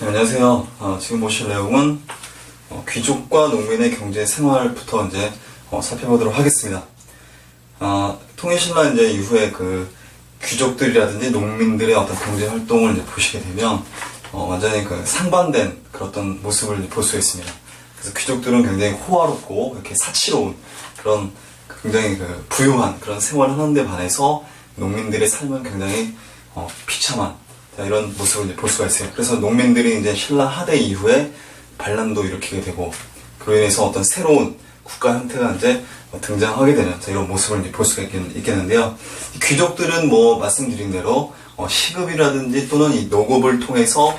네, 안녕하세요. 지금 보실 내용은 귀족과 농민의 경제 생활부터 이제 살펴보도록 하겠습니다. 통일신라 이제 이후에 그 귀족들이라든지 농민들의 어떤 경제 활동을 이제 보시게 되면 완전히 그 상반된 그런 어떤 모습을 볼 수 있습니다. 그래서 귀족들은 굉장히 호화롭고 이렇게 사치로운 그런 굉장히 그 부유한 그런 생활을 하는데 반해서 농민들의 삶은 굉장히 비참한 이런 모습을 이제 볼 수가 있어요. 그래서 농민들이 이제 신라 하대 이후에 반란도 일으키게 되고 그로 인해서 어떤 새로운 국가 형태가 이제 등장하게 되는 이런 모습을 이제 볼 수가 있겠는데요. 귀족들은 말씀드린 대로 시급이라든지 또는 이 노급을 통해서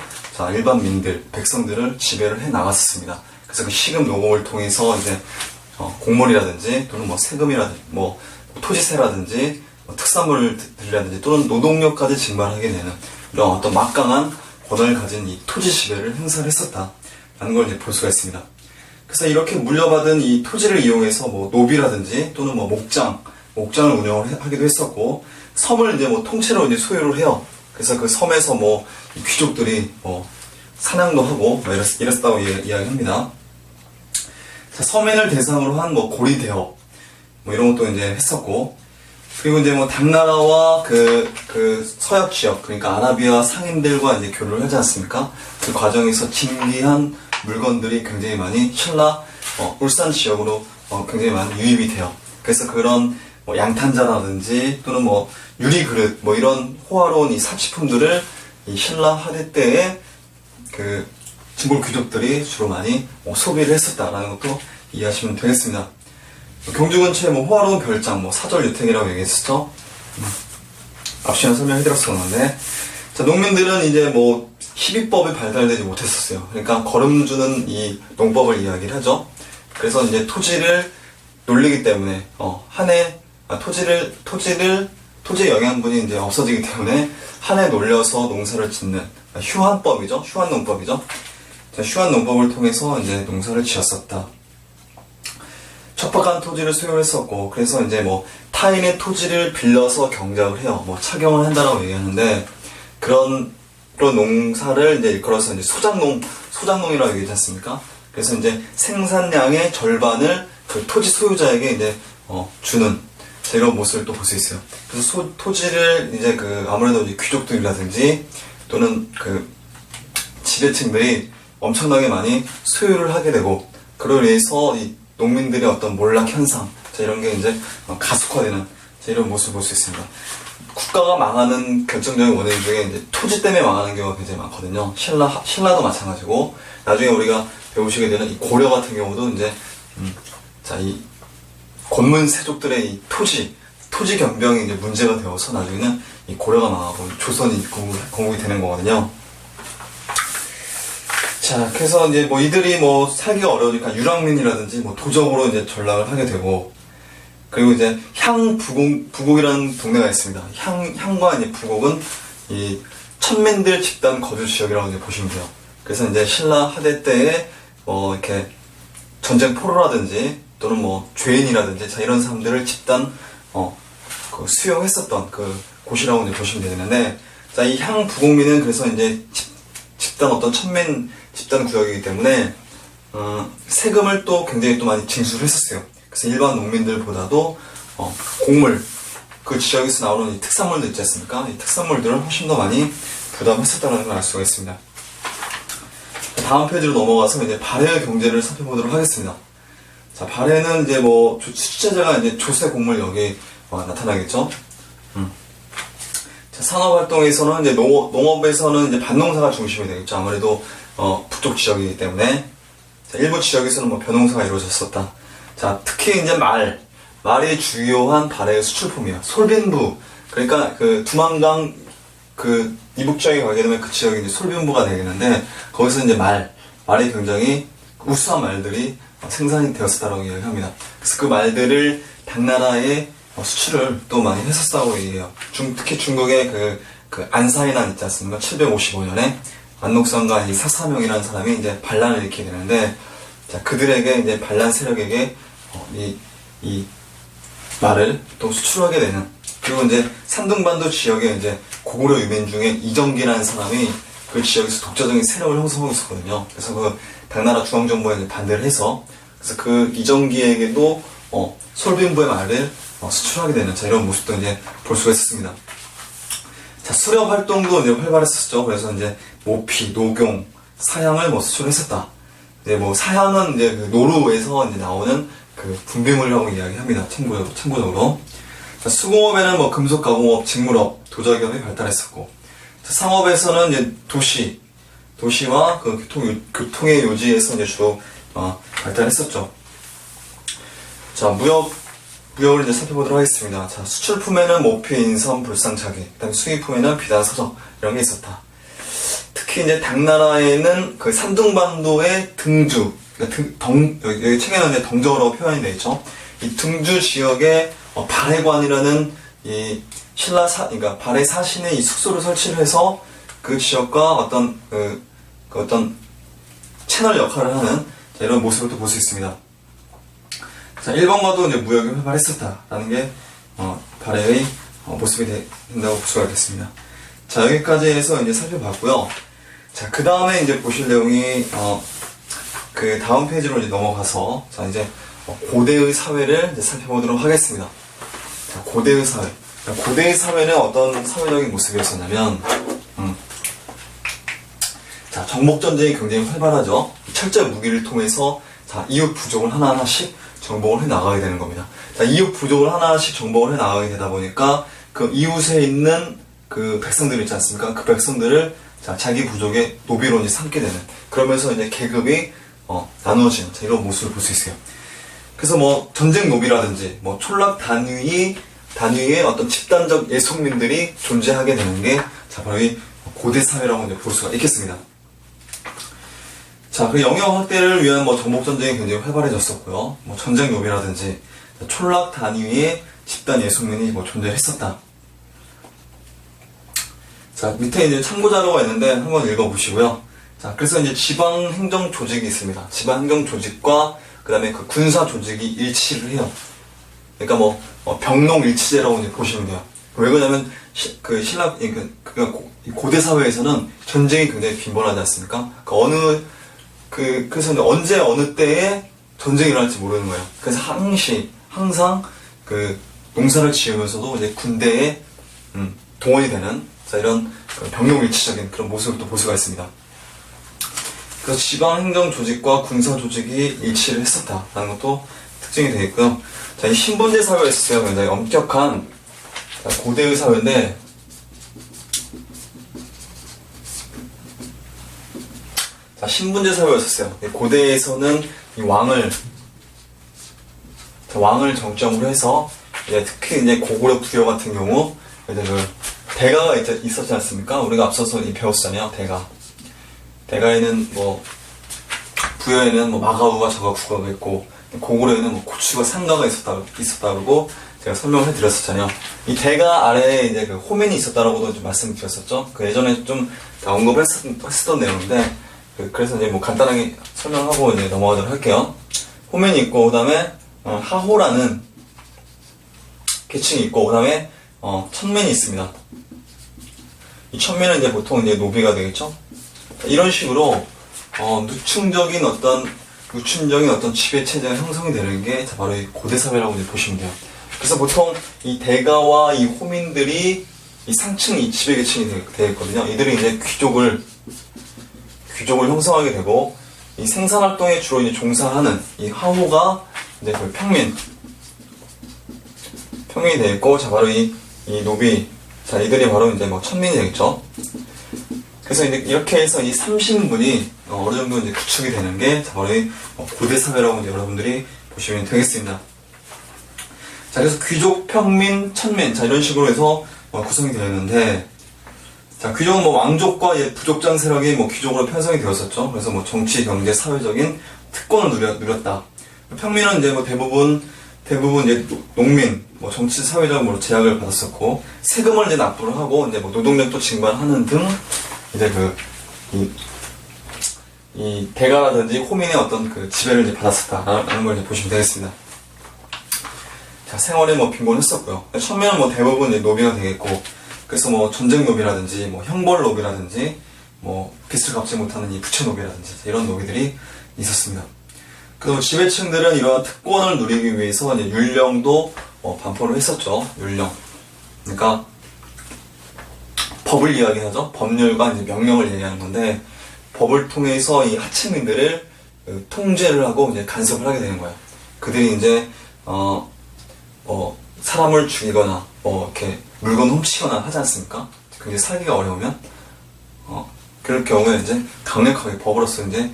일반 민들, 백성들을 지배를 해 나갔었습니다. 그래서 그 시급 노급을 통해서 이제 공물이라든지 또는 세금이라든지 토지세라든지 특산물들이라든지 또는 노동력까지 증발하게 되는 이런 어떤 막강한 권한을 가진 이 토지 지배를 행사를 했었다라는 걸 이제 볼 수가 있습니다. 그래서 이렇게 물려받은 이 토지를 이용해서 노비라든지 또는 목장을 운영을 하기도 했었고, 섬을 이제 통째로 이제 소유를 해요. 그래서 그 섬에서 이 귀족들이 사냥도 하고 이랬다고 이야기합니다. 자, 서민을 대상으로 한 고리 대업 이런 것도 이제 했었고, 그리고 이제 당나라와 그 서역 지역, 그러니까 아라비아 상인들과 이제 교류를 하지 않습니까? 그 과정에서 진귀한 물건들이 굉장히 많이 신라 울산 지역으로 굉장히 많이 유입이 돼요. 그래서 그런 양탄자라든지 또는 유리 그릇 이런 호화로운 이 사치품들을 이 신라 하대 때에 그 진골 귀족들이 주로 많이 소비를 했었다라는 것도 이해하시면 되겠습니다. 경주 근처에 호화로운 별장, 사절 유택이라고 얘기했었죠. 앞 시간에 설명해드렸었는데, 자, 농민들은 이제 희비법이 발달되지 못했었어요. 그러니까 거름주는 이 농법을 이야기를 하죠. 그래서 이제 토지를 놀리기 때문에 토지의 영양분이 이제 없어지기 때문에 한 해 놀려서 농사를 짓는 휴한법이죠. 휴한농법이죠. 자, 휴한농법을 통해서 이제 농사를 지었었다. 척박한 토지를 소유했었고, 그래서 이제 타인의 토지를 빌려서 경작을 해요. 착용을 한다라고 얘기하는데, 그런 농사를 이제 일컬어서 이제 소작농이라고 얘기하지 않습니까? 그래서 이제 생산량의 절반을 그 토지 소유자에게 이제 주는 이런 모습을 또 볼 수 있어요. 그래서 토지를 이제 아무래도 이제 귀족들이라든지 또는 그 지배층들이 엄청나게 많이 소유를 하게 되고, 그로 인해서 이 농민들의 어떤 몰락 현상, 이런 게 이제 가속화되는 이런 모습을 볼 수 있습니다. 국가가 망하는 결정적인 원인 중에 이제 토지 때문에 망하는 경우가 굉장히 많거든요. 신라도 마찬가지고, 나중에 우리가 배우시게 되는 이 고려 같은 경우도 이제, 이 권문 세족들의 이 토지 변경이 이제 문제가 되어서 나중에는 이 고려가 망하고 조선이 건국이 되는 거거든요. 자, 그래서 이제 이들이 살기가 어려우니까 유랑민이라든지 도적으로 이제 전락을 하게 되고, 그리고 이제 부곡이라는 동네가 있습니다. 향과 이제 부곡은 이 천민들 집단 거주 지역이라고 이제 보시면 돼요. 그래서 이제 신라 하대 때에 이렇게 전쟁 포로라든지 또는 죄인이라든지 이런 사람들을 집단 수용했었던 그 곳이라고 이제 보시면 되는데, 자, 이 향부곡민은 그래서 이제 집단 어떤 천민 집단 구역이기 때문에 세금을 또 굉장히 또 많이 징수를 했었어요. 그래서 일반 농민들보다도 곡물, 그 지역에서 나오는 이 특산물들 있지 않습니까? 이 특산물들을 훨씬 더 많이 부담했었다는 걸 알 수가 있습니다. 다음 페이지로 넘어가서 이제 발해의 경제를 살펴보도록 하겠습니다. 자, 발해는 이제 수치자가 이제 조세 곡물 여기 나타나겠죠. 자, 산업활동에서는 이제 농업에서는 이제 밭농사가 중심이 되겠죠. 아무래도 북쪽 지역이기 때문에. 자, 일부 지역에서는 벼농사가 이루어졌었다. 자, 특히 이제 말이 주요한 발해의 수출품이에요. 솔빈부, 그러니까 두만강 이북 지역에 가게 되면 그 지역이 이제 솔빈부가 되겠는데, 거기서 이제 말이 굉장히 우수한 말들이 생산이 되었었다고 이야기합니다. 그래서 그 말들을 당나라에 수출을 또 많이 했었다고 얘기해요. 특히 중국의 그 안사이난 있지 않습니까? 755년에 안록산과 이 사사명이라는 사람이 이제 반란을 일으키게 되는데, 자, 그들에게 이제 반란 세력에게 이 말을 또 수출하게 되는, 그리고 이제 산둥반도 지역에 이제 고구려 유민 중에 이정기라는 사람이 그 지역에서 독자적인 세력을 형성하고 있었거든요. 그래서 그 당나라 중앙정부에 이제 반대를 해서 그래서 그 이정기에게도 솔빈부의 말을 수출하게 되는 자, 이런 모습도 이제 볼 수가 있었습니다. 자, 수렵 활동도 이제 활발했었죠. 그래서 이제 모피, 녹용, 사향을 뭐 수출했었다. 이제 뭐 사향은 이제 그 노루에서 이제 나오는 그 분비물이라고 이야기합니다. 참고적으로. 자, 수공업에는 뭐 금속 가공업, 직물업, 도자기업이 발달했었고, 자, 상업에서는 이제 도시와 그 교통의 요지에서 이제 주로 발달했었죠. 자, 무역을 이제 살펴보도록 하겠습니다. 자, 수출품에는 모피, 인삼, 불상, 자기, 그다음에 수입품에는 비단, 서적 이런 게 있었다. 특히 이제 당나라에는 그 산둥반도의 등주, 그러니까 여기 책에는 이제 덩저라고 표현이 되어 있죠. 이 등주 지역에 발해관이라는 이 그러니까 발해 사신의 이 숙소를 설치를 해서 그 지역과 어떤 채널 역할을 하는 이런 모습을 또 볼 수 있습니다. 자, 일본과도 이제 무역이 활발했었다라는 게 발해의 모습이 된다고 볼 수가 있겠습니다. 자, 여기까지 해서 이제 살펴봤고요. 자, 그 다음에 이제 보실 내용이 그 다음 페이지로 이제 넘어가서 자, 이제 고대의 사회를 이제 살펴보도록 하겠습니다. 자, 고대의 사회. 고대의 사회는 어떤 사회적인 모습이었었냐면, 자, 정복전쟁이 굉장히 활발하죠. 철제 무기를 통해서, 자, 이웃 부족을 하나하나씩 정복을 해 나가게 되는 겁니다. 자, 이웃 부족을 하나하나씩 정복을 해 나가게 되다 보니까, 그 이웃에 있는 그 백성들 있지 않습니까? 그 백성들을, 자, 자기 부족의 노비로 이제 삼게 되는, 그러면서 이제 계급이, 나누어지는, 자, 이런 모습을 볼 수 있어요. 그래서 뭐, 전쟁 노비라든지, 뭐, 촌락 단위의 어떤 집단적 예속민들이 존재하게 되는 게, 자, 바로 이 고대 사회라고 이제 볼 수가 있겠습니다. 자, 그 영역 확대를 위한 뭐 정복전쟁이 굉장히 활발해졌었고요. 뭐 전쟁 노비라든지, 촌락 단위의 집단 예속민이 뭐 존재했었다. 자, 밑에 이제 참고 자료가 있는데 한번 읽어보시고요. 자, 그래서 이제 지방 행정 조직이 있습니다. 지방 행정 조직과 그 다음에 그 군사 조직이 일치를 해요. 그러니까 뭐 병농 일치제라고 이제 보시면 돼요. 왜 그러냐면 고대 사회에서는 전쟁이 굉장히 빈번하지 않습니까? 그래서 언제 어느 때에 전쟁이 일어날지 모르는 거예요. 그래서 항상 그 농사를 지으면서도 이제 군대에 동원이 되는 자, 이런 병농 일치적인 그런 모습을 또 볼 수가 있습니다. 그래서 지방 행정 조직과 군사 조직이 일치를 했었다라는 것도 특징이 되어 있고요. 자, 이 신분제 사회가 있었어요. 굉장히 엄격한 고대의 사회인데, 자, 신분제 사회였었어요. 고대에서는 이 왕을 정점으로 해서, 특히 이제 고구려 부여 같은 경우, 이제 그 대가가 있었지 않습니까? 우리가 앞서서 배웠잖아요. 대가에는 부여에는 마가우가 저가구가가 있고, 고구려에는 고추가 상가가 있었다 그러고, 제가 설명을 해드렸었잖아요. 이 대가 아래에 이제 그 호면이 있었다라고도 좀 말씀드렸었죠. 그 예전에 좀 언급을 했었던 내용인데, 그래서 이제 간단하게 설명하고 이제 넘어가도록 할게요. 호면이 있고, 그 다음에, 하호라는 계층이 있고, 그 다음에, 천면이 있습니다. 이 천면은 이제 보통 이제 노비가 되겠죠? 이런 식으로, 누층적인 어떤 지배체제가 형성이 되는 게 바로 이 고대사회라고 이제 보시면 돼요. 그래서 보통 이 대가와 이 호민들이 이 상층, 이 지배계층이 되어 있거든요. 이들이 이제 귀족을 형성하게 되고, 이 생산활동에 주로 이제 종사하는 이 하호가 이제 그 평민이 되어 있고, 자, 바로 이 노비, 자, 이들이 바로 이제 천민이 되겠죠. 그래서 이제 이렇게 해서 이 3신분이 어느 정도 이제 구축이 되는 게 바로 이 고대사회라고 이제 여러분들이 보시면 되겠습니다. 자, 그래서 귀족, 평민, 천민, 자, 이런 식으로 해서 구성이 되어 있는데, 자, 귀족은 왕족과 부족장 세력이 귀족으로 편성이 되었었죠. 그래서 정치, 경제, 사회적인 특권을 누렸다. 평민은 이제 대부분 이제 농민, 정치, 사회적으로 제약을 받았었고, 세금을 이제 납부를 하고, 이제 노동력도 증반하는 등, 이제 이 대가라든지 호민의 어떤 그 지배를 이제 받았었다라는 걸 이제 보시면 되겠습니다. 자, 생활에 빈곤했었고요. 천민은 대부분 이제 노비가 되겠고, 그래서 전쟁 노비라든지, 형벌 노비라든지, 뭐 빚을 갚지 못하는 이 부채노비라든지 이런 노비들이 있었습니다. 그리고 지배층들은 이러한 특권을 누리기 위해서 이제 율령도 반포를 했었죠. 율령. 그러니까 법을 이야기하죠. 법률과 이제 명령을 얘기하는 건데, 법을 통해서 이 하층민들을 통제를 하고 이제 간섭을 하게 되는 거예요. 그들이 이제 사람을 죽이거나 이렇게 물건 훔치거나 하지 않습니까? 굉장히 살기가 어려우면 그럴 경우에 이제 강력하게 법으로서 이제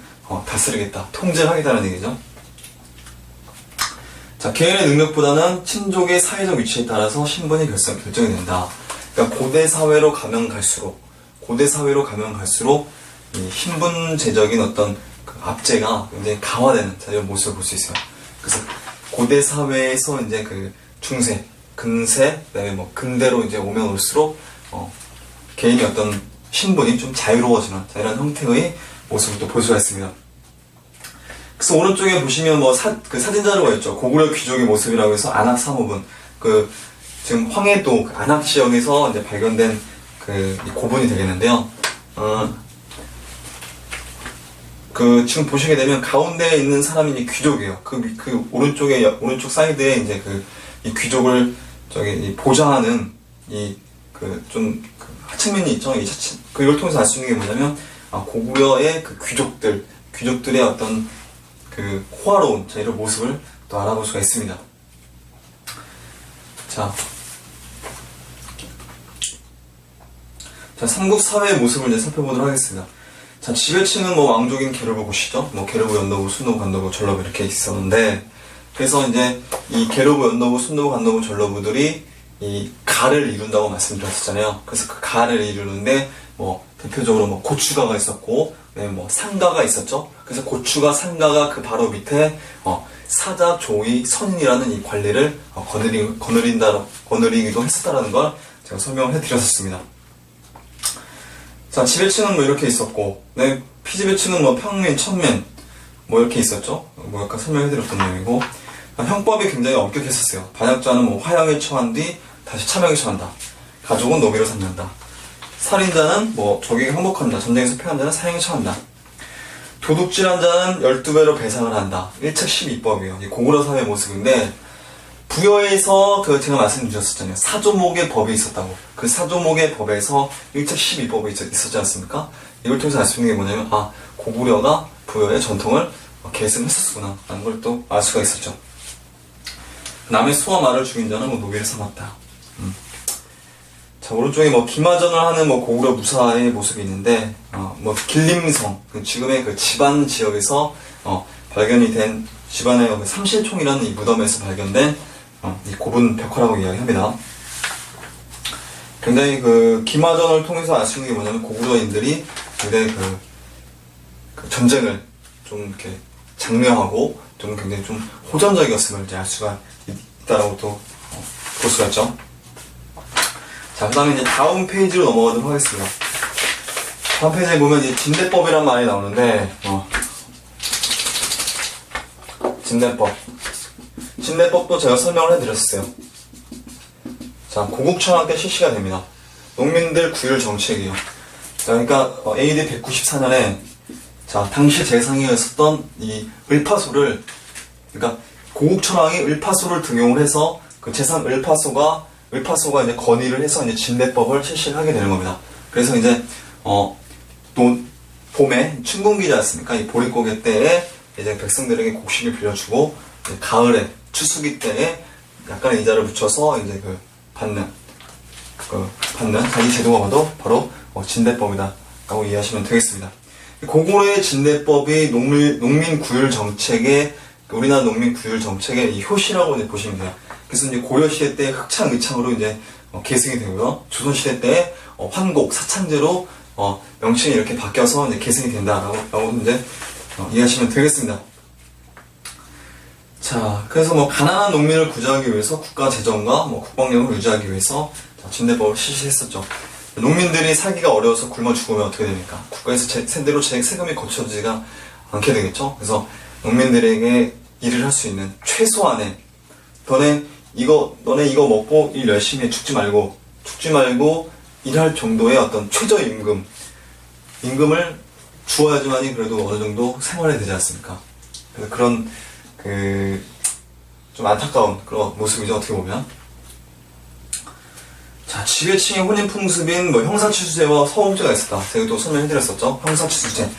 다스리겠다, 통제를 하겠다는 얘기죠. 자, 개인의 능력보다는 친족의 사회적 위치에 따라서 신분이 결정이 된다. 그러니까 고대 사회로 가면 갈수록 이 신분제적인 어떤 그 압제가 굉장히 강화되는 이런 모습을 볼 수 있어요. 그래서 고대 사회에서 이제 그 중세, 근세, 그다음에 뭐 근대로 이제 오면 올수록 개인의 어떤 신분이 좀 자유로워지는 이런 형태의 모습을 또 볼 수가 있습니다. 그래서 오른쪽에 보시면 그 사진 자료가 있죠. 고구려 귀족의 모습이라고 해서 안악사무분, 지금 황해도 안악 지역에서 이제 발견된 이 고분이 되겠는데요. 지금 보시게 되면 가운데에 있는 사람이 이제 귀족이에요. 오른쪽 사이드에 이제 이 귀족을 보좌하는 하층민이 있죠. 이걸 통해서 알 수 있는 게 뭐냐면, 고구려의 그 귀족들의 어떤 호화로운 이런 모습을 또 알아볼 수가 있습니다. 자, 삼국 사회의 모습을 이제 살펴보도록 하겠습니다. 자, 지배층은 왕족인 계르부 보시죠. 계르부, 연노부, 순노부, 간노부, 전노부 이렇게 있었는데, 그래서 이제 이 계르부, 연노부, 순노부, 간노부, 전노부들이 이 가를 이룬다고 말씀드렸었잖아요. 그래서 그 가를 이루는데 대표적으로 고추가가 있었고, 상가가 있었죠. 그래서 고추가, 상가가 그 바로 밑에 사자, 조위, 선인이라는 이 관리를 거느리기도 했었다라는 걸 제가 설명을 해드렸었습니다. 자, 지배층은 이렇게 있었고, 피지배층은 평민, 천민 이렇게 있었죠. 아까 설명해드렸던 내용이고, 형법이 굉장히 엄격했었어요. 반역자는 화형에 처한 뒤 다시 참형에 처한다. 가족은 노비로 삼는다. 살인자는 적에게 항복한다. 전쟁에서 패한 자는 사형에 처한다. 도둑질한 자는 12배로 배상을 한다. 일책 12법이에요. 고구려 사회의 모습인데, 부여에서 제가 말씀드렸었잖아요. 사조목의 법이 있었다고. 그 사조목의 법에서 일책 12법이 있었지 않습니까? 이걸 통해서 알 수 있는 게 뭐냐면, 고구려가 부여의 전통을 계승했었구나 라는 걸 또 알 수가 있었죠. 남의 소와 말을 죽인 자는 노비를 삼았다. 자, 오른쪽에 기마전을 하는 고구려 무사의 모습이 있는데, 길림성, 지금의 지반 지역에서 발견이 된 지반의 삼실총이라는 이 무덤에서 발견된 이 고분 벽화라고 이야기합니다. 굉장히 기마전을 통해서 알 수 있는 게 뭐냐면, 고구려인들이 굉장히 전쟁을 좀 이렇게 장려하고 굉장히 좀 호전적이었음을 이제 알 수가 있다라고 또 볼 수가 있죠. 자, 그 다음에 이제 다음 페이지로 넘어가도록 하겠습니다. 다음 페이지에 보면 이 진대법이란 말이 나오는데, 진대법도 제가 설명을 해드렸어요. 자, 고국천왕 때 실시가 됩니다. 농민들 구휼 정책이에요. 자, 그러니까 AD 194년에 당시 재상이었었던 이 을파소를, 그러니까 고국천왕이 을파소를 등용을 해서 그 재상 을파소가 이제 건의를 해서 이제 진대법을 실시하게 되는 겁니다. 그래서 이제 또 봄에 춘궁기지 않습니까? 이 보릿고개 때에 이제 백성들에게 곡식을 빌려주고, 가을에 추수기 때에 약간의 이자를 붙여서 이제 받는 이 제도가 바로 진대법이다 라고 이해하시면 되겠습니다. 고구려의 진대법이 농민 구휼 정책의, 우리나라 농민 구휼 정책의 이 효시라고 이제 보시면 돼요. 그래서 이제 고려시대 때 흑창의창으로 이제 계승이 되고요. 조선시대 때 환곡, 사창제로 명칭이 이렇게 바뀌어서 이제 계승이 된다라고 이제 이해하시면 되겠습니다. 자, 그래서 가난한 농민을 구제하기 위해서 국가 재정과 국방력을 유지하기 위해서 진대법을 실시했었죠. 농민들이 살기가 어려워서 굶어 죽으면 어떻게 됩니까? 국가에서 제대로 세금이 거쳐지지가 않게 되겠죠. 그래서 농민들에게 일을 할 수 있는 최소한의, 너네 이거 먹고 일 열심히 해, 죽지 말고 일할 정도의 어떤 최저임금, 임금을 주어야지만이 그래도 어느 정도 생활이 되지 않습니까? 그래서 그런 좀 안타까운 그런 모습이죠, 어떻게 보면. 자, 지배층의 혼인 풍습인 뭐 형사취수제와 서홍제가 있었다. 제가 또 설명해드렸었죠. 형사취수제.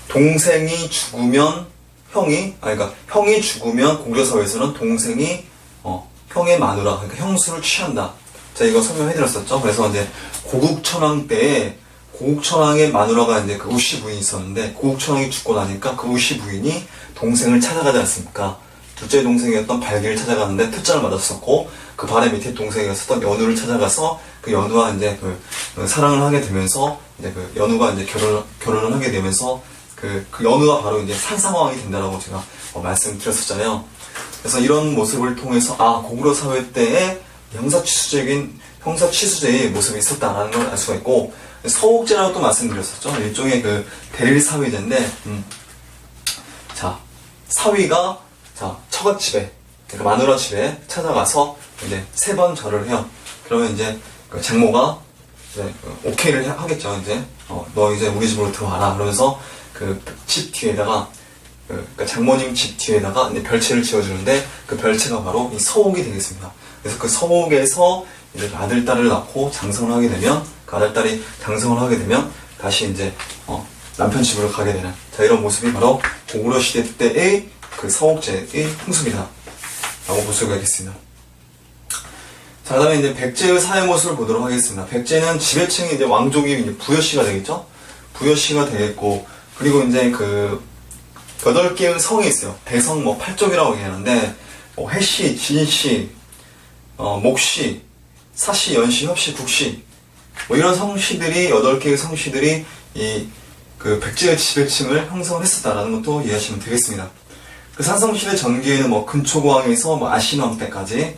동생이 죽으면 그러니까 형이 죽으면 고구려사회에서는 동생이 형의 마누라, 그러니까 형수를 취한다. 제가 이거 설명해드렸었죠. 그래서 이제 고국천왕 때에 고국천왕의 마누라가 이제 그 우씨 부인이 있었는데, 고국천왕이 죽고 나니까 그 우씨 부인이 동생을 찾아가지 않습니까? 둘째 동생이었던 발기를 찾아가는데 퇴짜를 맞았었고, 그 발의 밑에 동생이었었던 연우를 찾아가서 그 연우와 이제 그 사랑을 하게 되면서, 이제 그 연우가 이제 결혼을 하게 되면서 그 연우가 바로 이제 산상왕이 된다라고 제가 말씀드렸었잖아요. 그래서 이런 모습을 통해서 고구려 사회 때에 형사취수제의 모습이 있었다라는 걸 알 수가 있고, 서옥제라고 또 말씀드렸었죠. 일종의 그 대릴 사위제인데, 자, 사위가 처갓집에, 그러니까 마누라 집에 찾아가서 이제 3번 절을 해요. 그러면 이제 그 장모가 이제 오케이를 하겠죠. 이제 너 이제 우리 집으로 들어와라. 그러면서 그 집 뒤에다가 그러니까 장모님 집 뒤에다가 이제 별채를 지어주는데, 그 별채가 바로 이 서옥이 되겠습니다. 그래서 그 서옥에서 이제 아들, 딸을 낳고 장성을 하게 되면, 그 아들, 딸이 장성을 하게 되면 다시 이제 남편 집으로 가게 되는, 자, 이런 모습이 바로 고구려 시대 때의 그 서옥제의 풍습이다 라고 볼 수가 있겠습니다. 자, 그 다음에 이제 백제의 사회 모습을 보도록 하겠습니다. 백제는 지배층이 이제 왕족이 이제 부여씨가 되겠죠? 부여씨가 되겠고, 그리고 이제 그 8개의 성이 있어요. 대성 8족이라고 얘기하는데, 해씨, 진씨, 목씨, 사씨, 연씨, 협씨, 국씨, 이런 성씨들이, 8개의 성씨들이 그 백제의 지배층을 형성을 했었다라는 것도 이해하시면 되겠습니다. 그 산성시대 전기에는 근초고왕에서 아신왕 때까지.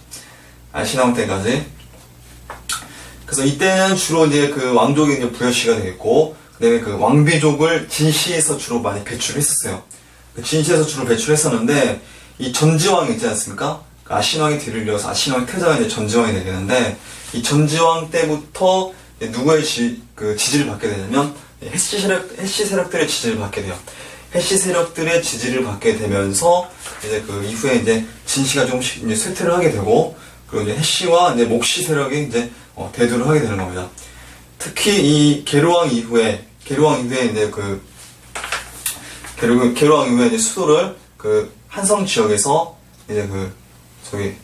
그래서 이때는 주로 이제 그 왕족이 이제 부여씨가 되겠고, 그 다음에 그 왕비족을 진시에서 주로 많이 배출했었어요. 진시에서 주로 배출했었는데, 이 전지왕이 있지 않습니까? 그 아신왕의 뒤를 이어서 아신왕의 태자가 이제 전지왕이 되겠는데, 이 전지왕 때부터 누구의 지지를 받게 되냐면, 해씨 세력들의 지지를 받게 돼요. 해씨 세력들의 지지를 받게 되면서, 이제 그 이후에 이제 진시가 조금씩 이제 쇠퇴를 하게 되고, 그리고 이제 해씨와 이제 목씨 세력이 이제 대두를 하게 되는 겁니다. 특히 이 계로왕 이후에 이제 계로왕 이후에 이제 수도를 그 한성 지역에서 이제 저기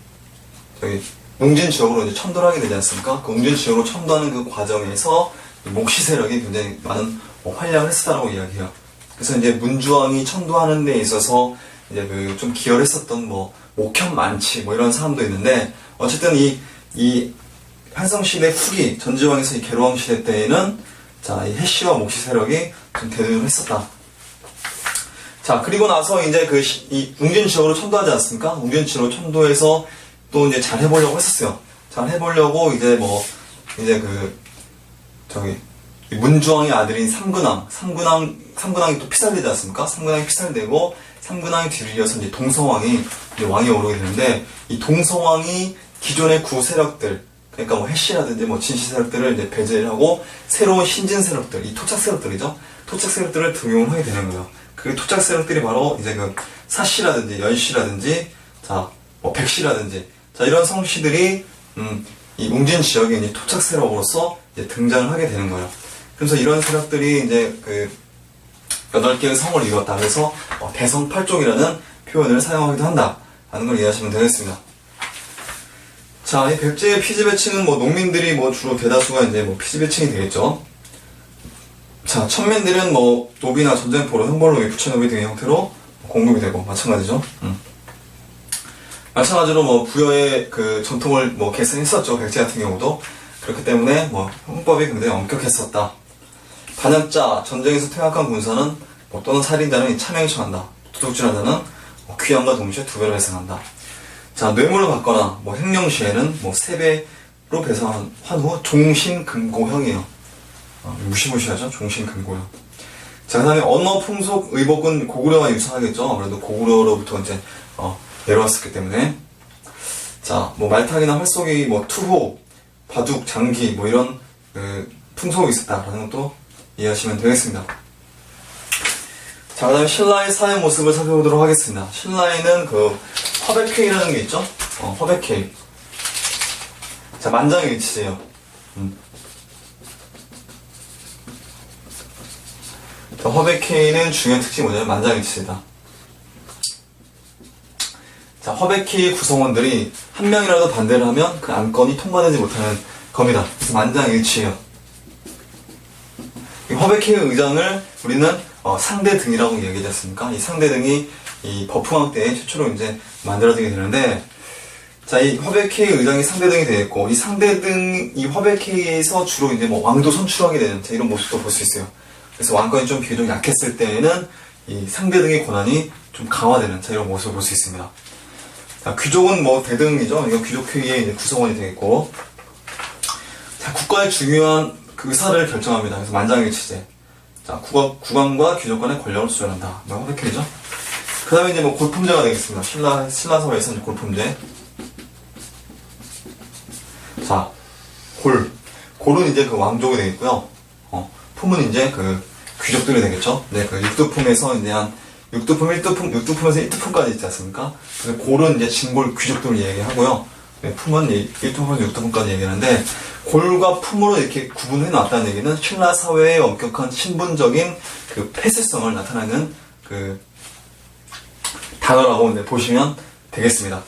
웅진 지역으로 이제 천도를 하게 되지 않습니까? 그 웅진 지역으로 천도하는 그 과정에서 목씨 세력이 굉장히 많은 활약을 했었다라고 이야기해요. 그래서 이제 문주왕이 천도하는 데 있어서 이제 좀 기여했었던 목현 만치 이런 사람도 있는데, 어쨌든 이 한성 시대 후기 전지왕에서 이 계로왕 시대 때에는 이 해씨와 목씨 세력이 좀 대두를 했었다. 자, 그리고 나서 이제 이 웅진 지역으로 천도하지 않습니까? 웅진 지역으로 천도해서 또 이제 잘 해보려고 했었어요. 잘 해보려고 이제 문주왕의 아들인 삼근왕이 또 피살되지 않습니까? 삼근왕이 피살되고, 삼근왕의 뒤를 이어서 이제 동성왕이 이제 왕이 오르게 되는데, 이 동성왕이 기존의 구 세력들, 그러니까 해씨라든지 진시 세력들을 이제 배제를 하고, 새로운 신진 세력들, 이 토착 세력들이죠. 토착 세력들을 등용을 하게 되는 거예요. 그 토착 세력들이 바로 이제 사씨라든지 연씨라든지, 백씨라든지, 이런 성씨들이, 이 웅진 지역에 이제 토착 세력으로서 이제 등장을 하게 되는 거예요. 그래서 이런 세력들이 이제 8개의 성을 이루었다. 그래서 대성팔족이라는 표현을 사용하기도 한다 라는 걸 이해하시면 되겠습니다. 자, 이 백제의 피지배층은 농민들이 주로 대다수가 이제 피지배층이 되겠죠. 자, 천민들은 노비나 전쟁포로, 형벌노비, 부처노비 등의 형태로 공급이 되고, 마찬가지죠. 마찬가지로 부여의 전통을 계승했었죠. 백제 같은 경우도. 그렇기 때문에 형법이 굉장히 엄격했었다. 반역자, 전쟁에서 퇴각한 군사는 또는 살인자는 참행에 처한다. 도둑질한 자는 귀양과 동시에 2배로 배상한다. 자, 뇌물을 받거나 횡령 시에는 3배로 배상한 후 종신금고형이에요. 무시무시하죠? 종신금고형. 자, 그 다음에 언어, 풍속, 의복은 고구려와 유사하겠죠. 아무래도 고구려로부터 이제 내려왔었기 때문에. 자, 말타기나 활쏘기, 투호, 바둑, 장기 이런 풍속이 있었다라는 것도 이해하시면 되겠습니다. 자, 그 다음에 신라의 사회 모습을 살펴보도록 하겠습니다. 신라에는 그 화백회의라는 게 있죠? 화백회의. 자, 만장일치예요. 자, 화백회의는 중요한 특징이 뭐냐면 만장일치다. 자, 화백회의 구성원들이 한 명이라도 반대를 하면 그 안건이 통과되지 못하는 겁니다. 그래서 만장일치예요. 이 화백회의 의장을 우리는 상대등이라고 얘기하지 않습니까? 이 상대등이 이 버프왕 때 최초로 이제 만들어지게 되는데, 자, 이 화백회의 의장이 상대등이 되겠고, 이 상대등, 이 화백회의에서 주로 이제 뭐 왕도 선출하게 되는, 자, 이런 모습도 볼 수 있어요. 그래서 왕권이 좀 비교적 약했을 때에는 이 상대등의 권한이 좀 강화되는, 자, 이런 모습을 볼 수 있습니다. 자, 귀족은 뭐 대등이죠. 이거 귀족회의의 이제 구성원이 되겠고, 자, 국가의 중요한 그 의사를 결정합니다. 그래서 만장일치제. 자, 국왕과 귀족 간의 권력을 수절한다. 뭐 화백회의죠. 그 다음에 이제 뭐 골품제가 되겠습니다. 신라 사회에서 이제 골품제. 자, 골은 이제 그 왕족이 되겠고요. 품은 이제 그 귀족들이 되겠죠. 네, 그 육두품에서 이제 한 육두품, 1두품에서 1두품까지 있지 않습니까? 그래서 골은 이제 진골 귀족들을 얘기하고요. 네, 품은 1두품에서 6두품까지 얘기하는데, 골과 품으로 이렇게 구분해 놨다는 얘기는 신라 사회의 엄격한 신분적인 그 폐쇄성을 나타내는 그 단어라고 보시면 되겠습니다.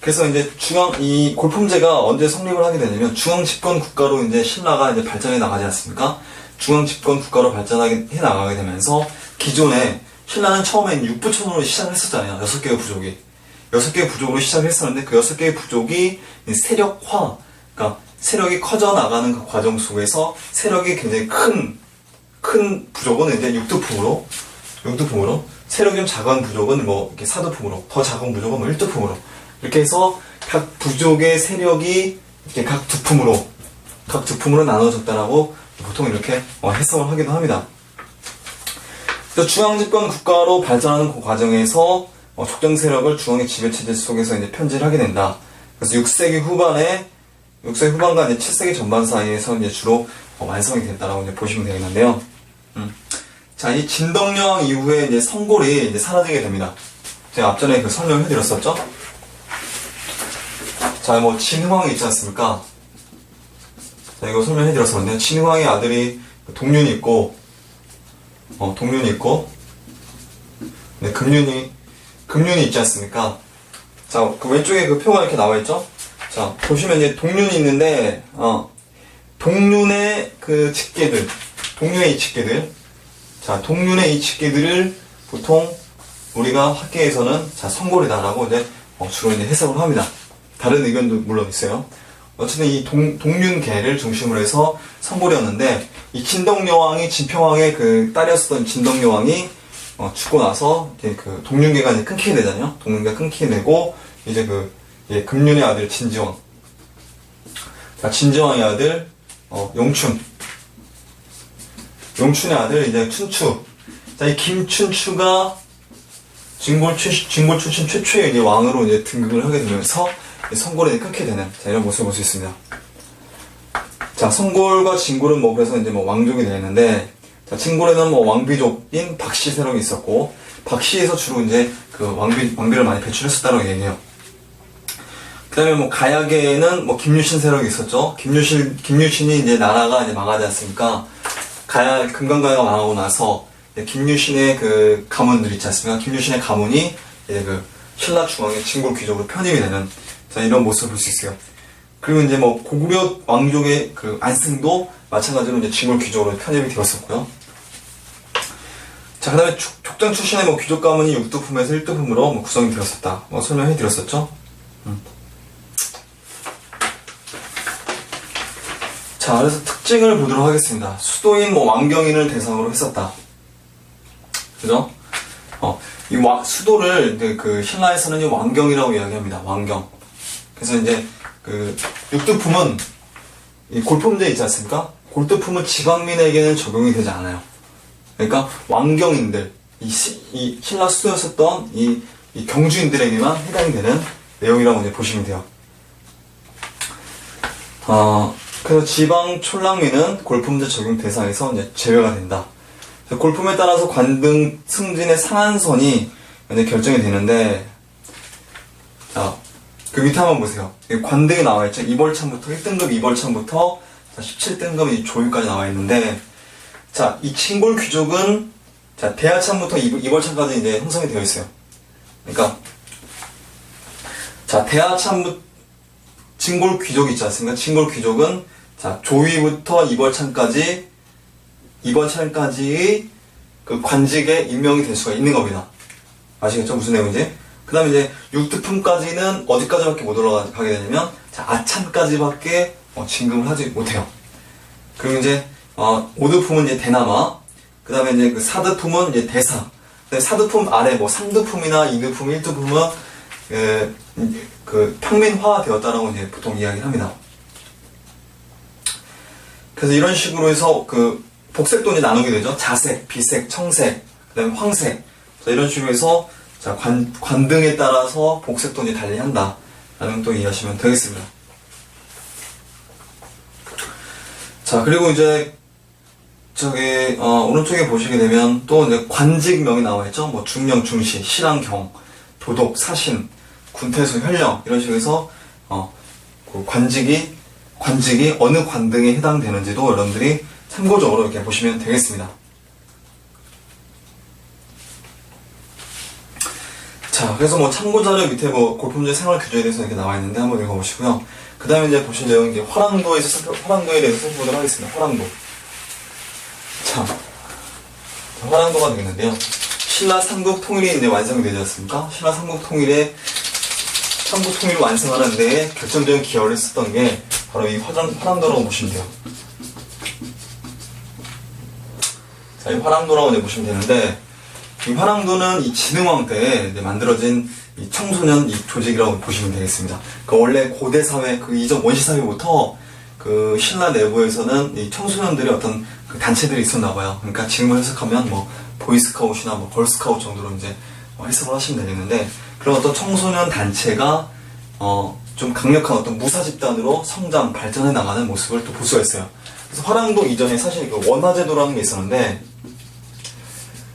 그래서 이제 이 골품제가 언제 성립을 하게 되냐면 중앙 집권 국가로 이제 신라가 이제 발전해 나가지 않습니까? 중앙 집권 국가로 발전해 나가게 되면서 기존에 신라는 처음엔 육부천으로 시작을 했었잖아요. 6개의 부족이. 6개의 부족으로 시작을 했었는데 그 6개의 부족이 세력화, 그러니까 세력이 커져 나가는 그 과정 속에서 세력이 굉장히 큰 부족은 이제 육두품으로, 세력이 좀 작은 부족은 뭐 이렇게 사두품으로, 더 작은 부족은 뭐 1두품으로, 이렇게 해서 각 부족의 세력이 이렇게 각 두품으로 나눠졌다라고 보통 이렇게 해석을 하기도 합니다. 그래서 중앙집권 국가로 발전하는 그 과정에서 족정 세력을 중앙의 지배체제 속에서 이제 편제를 하게 된다. 그래서 6세기 후반과 이제 7세기 전반 사이에서 이제 주로 완성이 됐다라고 이제 보시면 되겠는데요. 자, 이 진덕여왕 이후에 이제 성골이 이제 사라지게 됩니다. 제가 앞전에 그 설명을 해드렸었죠? 자, 뭐 진흥왕이 있지 않습니까? 자, 이거 설명해드렸었는데, 진흥왕의 아들이 동륜이 있고, 네, 금륜이 있지 않습니까? 자, 그 왼쪽에 그 표가 이렇게 나와있죠? 자, 보시면 이제 동륜이 있는데, 동륜의 그 직계들, 자, 동륜의 이 직계들을 보통 우리가 학계에서는 자, 성골이다라고 이제 주로 이제 해석을 합니다. 다른 의견도 물론 있어요. 어쨌든 이 동륜계를 중심으로 해서 성골이었는데, 이 진덕여왕이 진평왕의 그 딸이었던 진덕여왕이 죽고 나서 이제 그 동륜계가 이제 끊기게 되잖아요. 동륜계가 끊기게 되고, 이제 금륜의 아들 진지왕. 자, 진지왕의 아들 용춘의 아들 이제 춘추. 자, 이 김춘추가 진골 출신 최초의 이제 왕으로 이제 등극을 하게 되면서 성골이 끊게 되는, 자, 이런 모습을 볼 수 있습니다. 자, 성골과 진골은 뭐 그래서 이제 뭐 왕족이 되었는데, 자, 진골에는 뭐 왕비족인 박씨 세력이 있었고, 박씨에서 주로 이제 그 왕비를 많이 배출했었다고 얘기해요. 그 다음에 뭐 가야계에는 뭐 김유신 세력이 있었죠. 김유신이 이제 나라가 이제 망하지 않습니까? 금강가야가 망하고 나서 김유신의 그 가문들 있지 않습니까? 김유신의 가문이 이제 그 신라 중앙의 진골 귀족으로 편입이 되는, 자, 이런 모습을 볼 수 있어요. 그리고 이제 뭐 고구려 왕족의 그 안승도 마찬가지로 이제 진골 귀족으로 편입이 되었었고요. 자, 그 다음에 족장 출신의 뭐 귀족 가문이 6두품에서 1두품으로 뭐 구성이 되었었다. 뭐 설명해 드렸었죠. 자, 그래서 특징을 보도록 하겠습니다. 수도인 뭐 왕경인을 대상으로 했었다. 그죠? 이 수도를 이제 그 신라에서는 이 왕경이라고 이야기합니다. 왕경. 그래서 이제 그 육두품은 이 골품제 있지 않습니까? 골두품은 지방민에게는 적용이 되지 않아요. 그러니까 왕경인들, 이 신라 수도였었던 이 경주인들에게만 해당이 되는 내용이라고 이제 보시면 돼요. 그래서 지방 촌랑민은 골품제 적용 대상에서 이제 제외가 된다. 골품에 따라서 관등 승진의 상한선이 이제 결정이 되는데, 자, 그 밑에 한번 보세요. 관등이 나와 있죠. 2벌창부터 1등급 2벌창부터 17등급 조유까지 나와 있는데, 자, 이 칭골 귀족은 자, 대하창부터 2벌창까지 이제 형성이 되어 있어요. 그러니까 자, 대하창부터 칭골 귀족 있지 않습니까? 칭골 귀족은 자, 조위부터 2벌창까지의 그 관직에 임명이 될 수가 있는 겁니다. 아시겠죠? 무슨 내용인지? 그 다음에 이제 6등품까지는 어디까지밖에 못 올라가게 되냐면, 자, 아참까지밖에 진급을 하지 못해요. 그리고 이제, 5등품은 이제 대남아, 그 다음에 이제 그 4등품은 이제 대사, 4등품 아래 뭐 3등품이나 2등품, 1등품은 그 평민화 되었다라고 이제 보통 이야기를 합니다. 그래서 이런 식으로 해서 그 복색도 이제 나누게 되죠. 자색, 비색, 청색, 그 다음에 황색. 자, 이런 식으로 해서 자, 관등에 따라서 복색도 이제 달리한다. 라는 또 이해하시면 되겠습니다. 자, 그리고 이제 저기 오른쪽에 보시게 되면 또 이제 관직명이 나와 있죠. 뭐 중령, 중시, 실황경, 도독, 사신, 군태수, 현령 이런 식으로 해서 그 관직이 어느 관등에 해당되는지도 여러분들이 참고적으로 이렇게 보시면 되겠습니다. 자, 그래서 뭐 참고자료 밑에 뭐 골품제 생활 규정에 대해서 이렇게 나와 있는데 한번 읽어보시고요. 그 다음에 이제 보실 내용이 이제 화랑도에 대해서 살펴보도록 하겠습니다. 화랑도. 자, 화랑도가 되겠는데요. 신라 삼국 통일이 이제 완성이 되지 않습니까? 신라 삼국 통일을 완성하는 데 결정적인 기여를 했었던 게 바로 이 화랑도라고 보시면 돼요. 자, 이 화랑도라고 이제 보시면 되는데, 이 화랑도는 이 진흥왕 때 이제 만들어진 이 청소년 이 조직이라고 보시면 되겠습니다. 그 원래 고대 사회, 그 이전 원시 사회부터 그 신라 내부에서는 이 청소년들의 어떤 그 단체들이 있었나 봐요. 그러니까 지금을 해석하면 뭐 보이스카웃이나 뭐 걸스카웃 정도로 이제 해석을 하시면 되겠는데, 그런 어떤 청소년 단체가 좀 강력한 어떤 무사 집단으로 성장, 발전해 나가는 모습을 또 볼 수가 있어요. 그래서 화랑도 이전에 사실 그 원화제도라는 게 있었는데,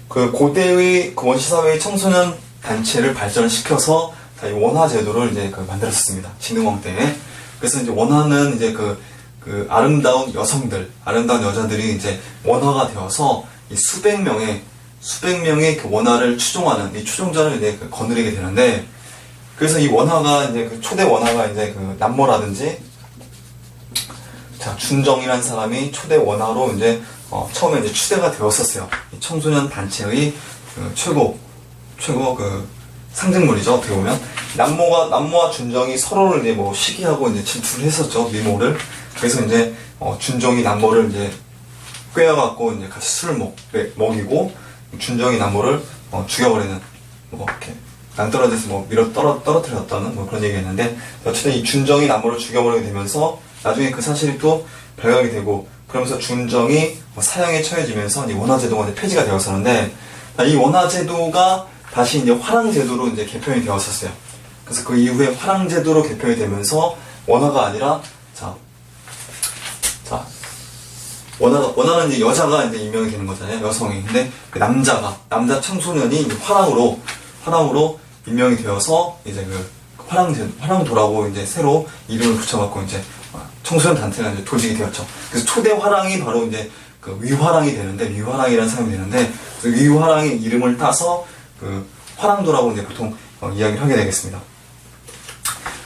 그 고대의 그 원시사회의 청소년 단체를 발전을 시켜서 이 원화제도를 이제 만들었습니다. 진흥왕 때. 그래서 이제 원화는 이제 그 아름다운 여자들이 이제 원화가 되어서 이 수백 명의 그 원화를 추종하는 이 추종자를 이제 거느리게 되는데, 그래서 이 원화가 이제 그 초대 원화가 이제 그 남모라든지, 자, 준정이라는 사람이 초대 원화로 이제 처음에 이제 추대가 되었었어요. 이 청소년 단체의 그 최고 그 상징물이죠. 어떻게 보면 남모와 준정이 서로를 이제 뭐 시기하고 이제 질투를 했었죠. 미모를. 그래서 이제 준정이 남모를 이제 꿰어갖고 이제 같이 술을 먹이고, 준정이 남모를 죽여버리는, 뭐 이렇게 낭떠러지에서 뭐 떨어뜨렸다는 뭐 그런 얘기했는데, 어쨌든 이 준정이 남모를 죽여버리게 되면서 나중에 그 사실이 또 발각이 되고, 그러면서 준정이 사형에 처해지면서 이제 원화제도가 이제 폐지가 되었었는데, 이 원화제도가 다시 이제 화랑제도로 이제 개편이 되었었어요. 그래서 그 이후에 화랑제도로 개편이 되면서 원화가 아니라, 원화는 이제 여자가 이제 임명이 되는 거잖아요. 여성이. 근데 그 남자 청소년이 이제 화랑으로 임명이 되어서 이제 그 화랑도라고 이제 새로 이름을 붙여갖고 이제 청소년 단체가 이제 조직이 되었죠. 그래서 초대 화랑이 바로 이제 그 위화랑이 되는데, 위화랑이라는 사람이 되는데, 그 위화랑의 이름을 따서 그 화랑도라고 이제 보통 이야기를 하게 되겠습니다.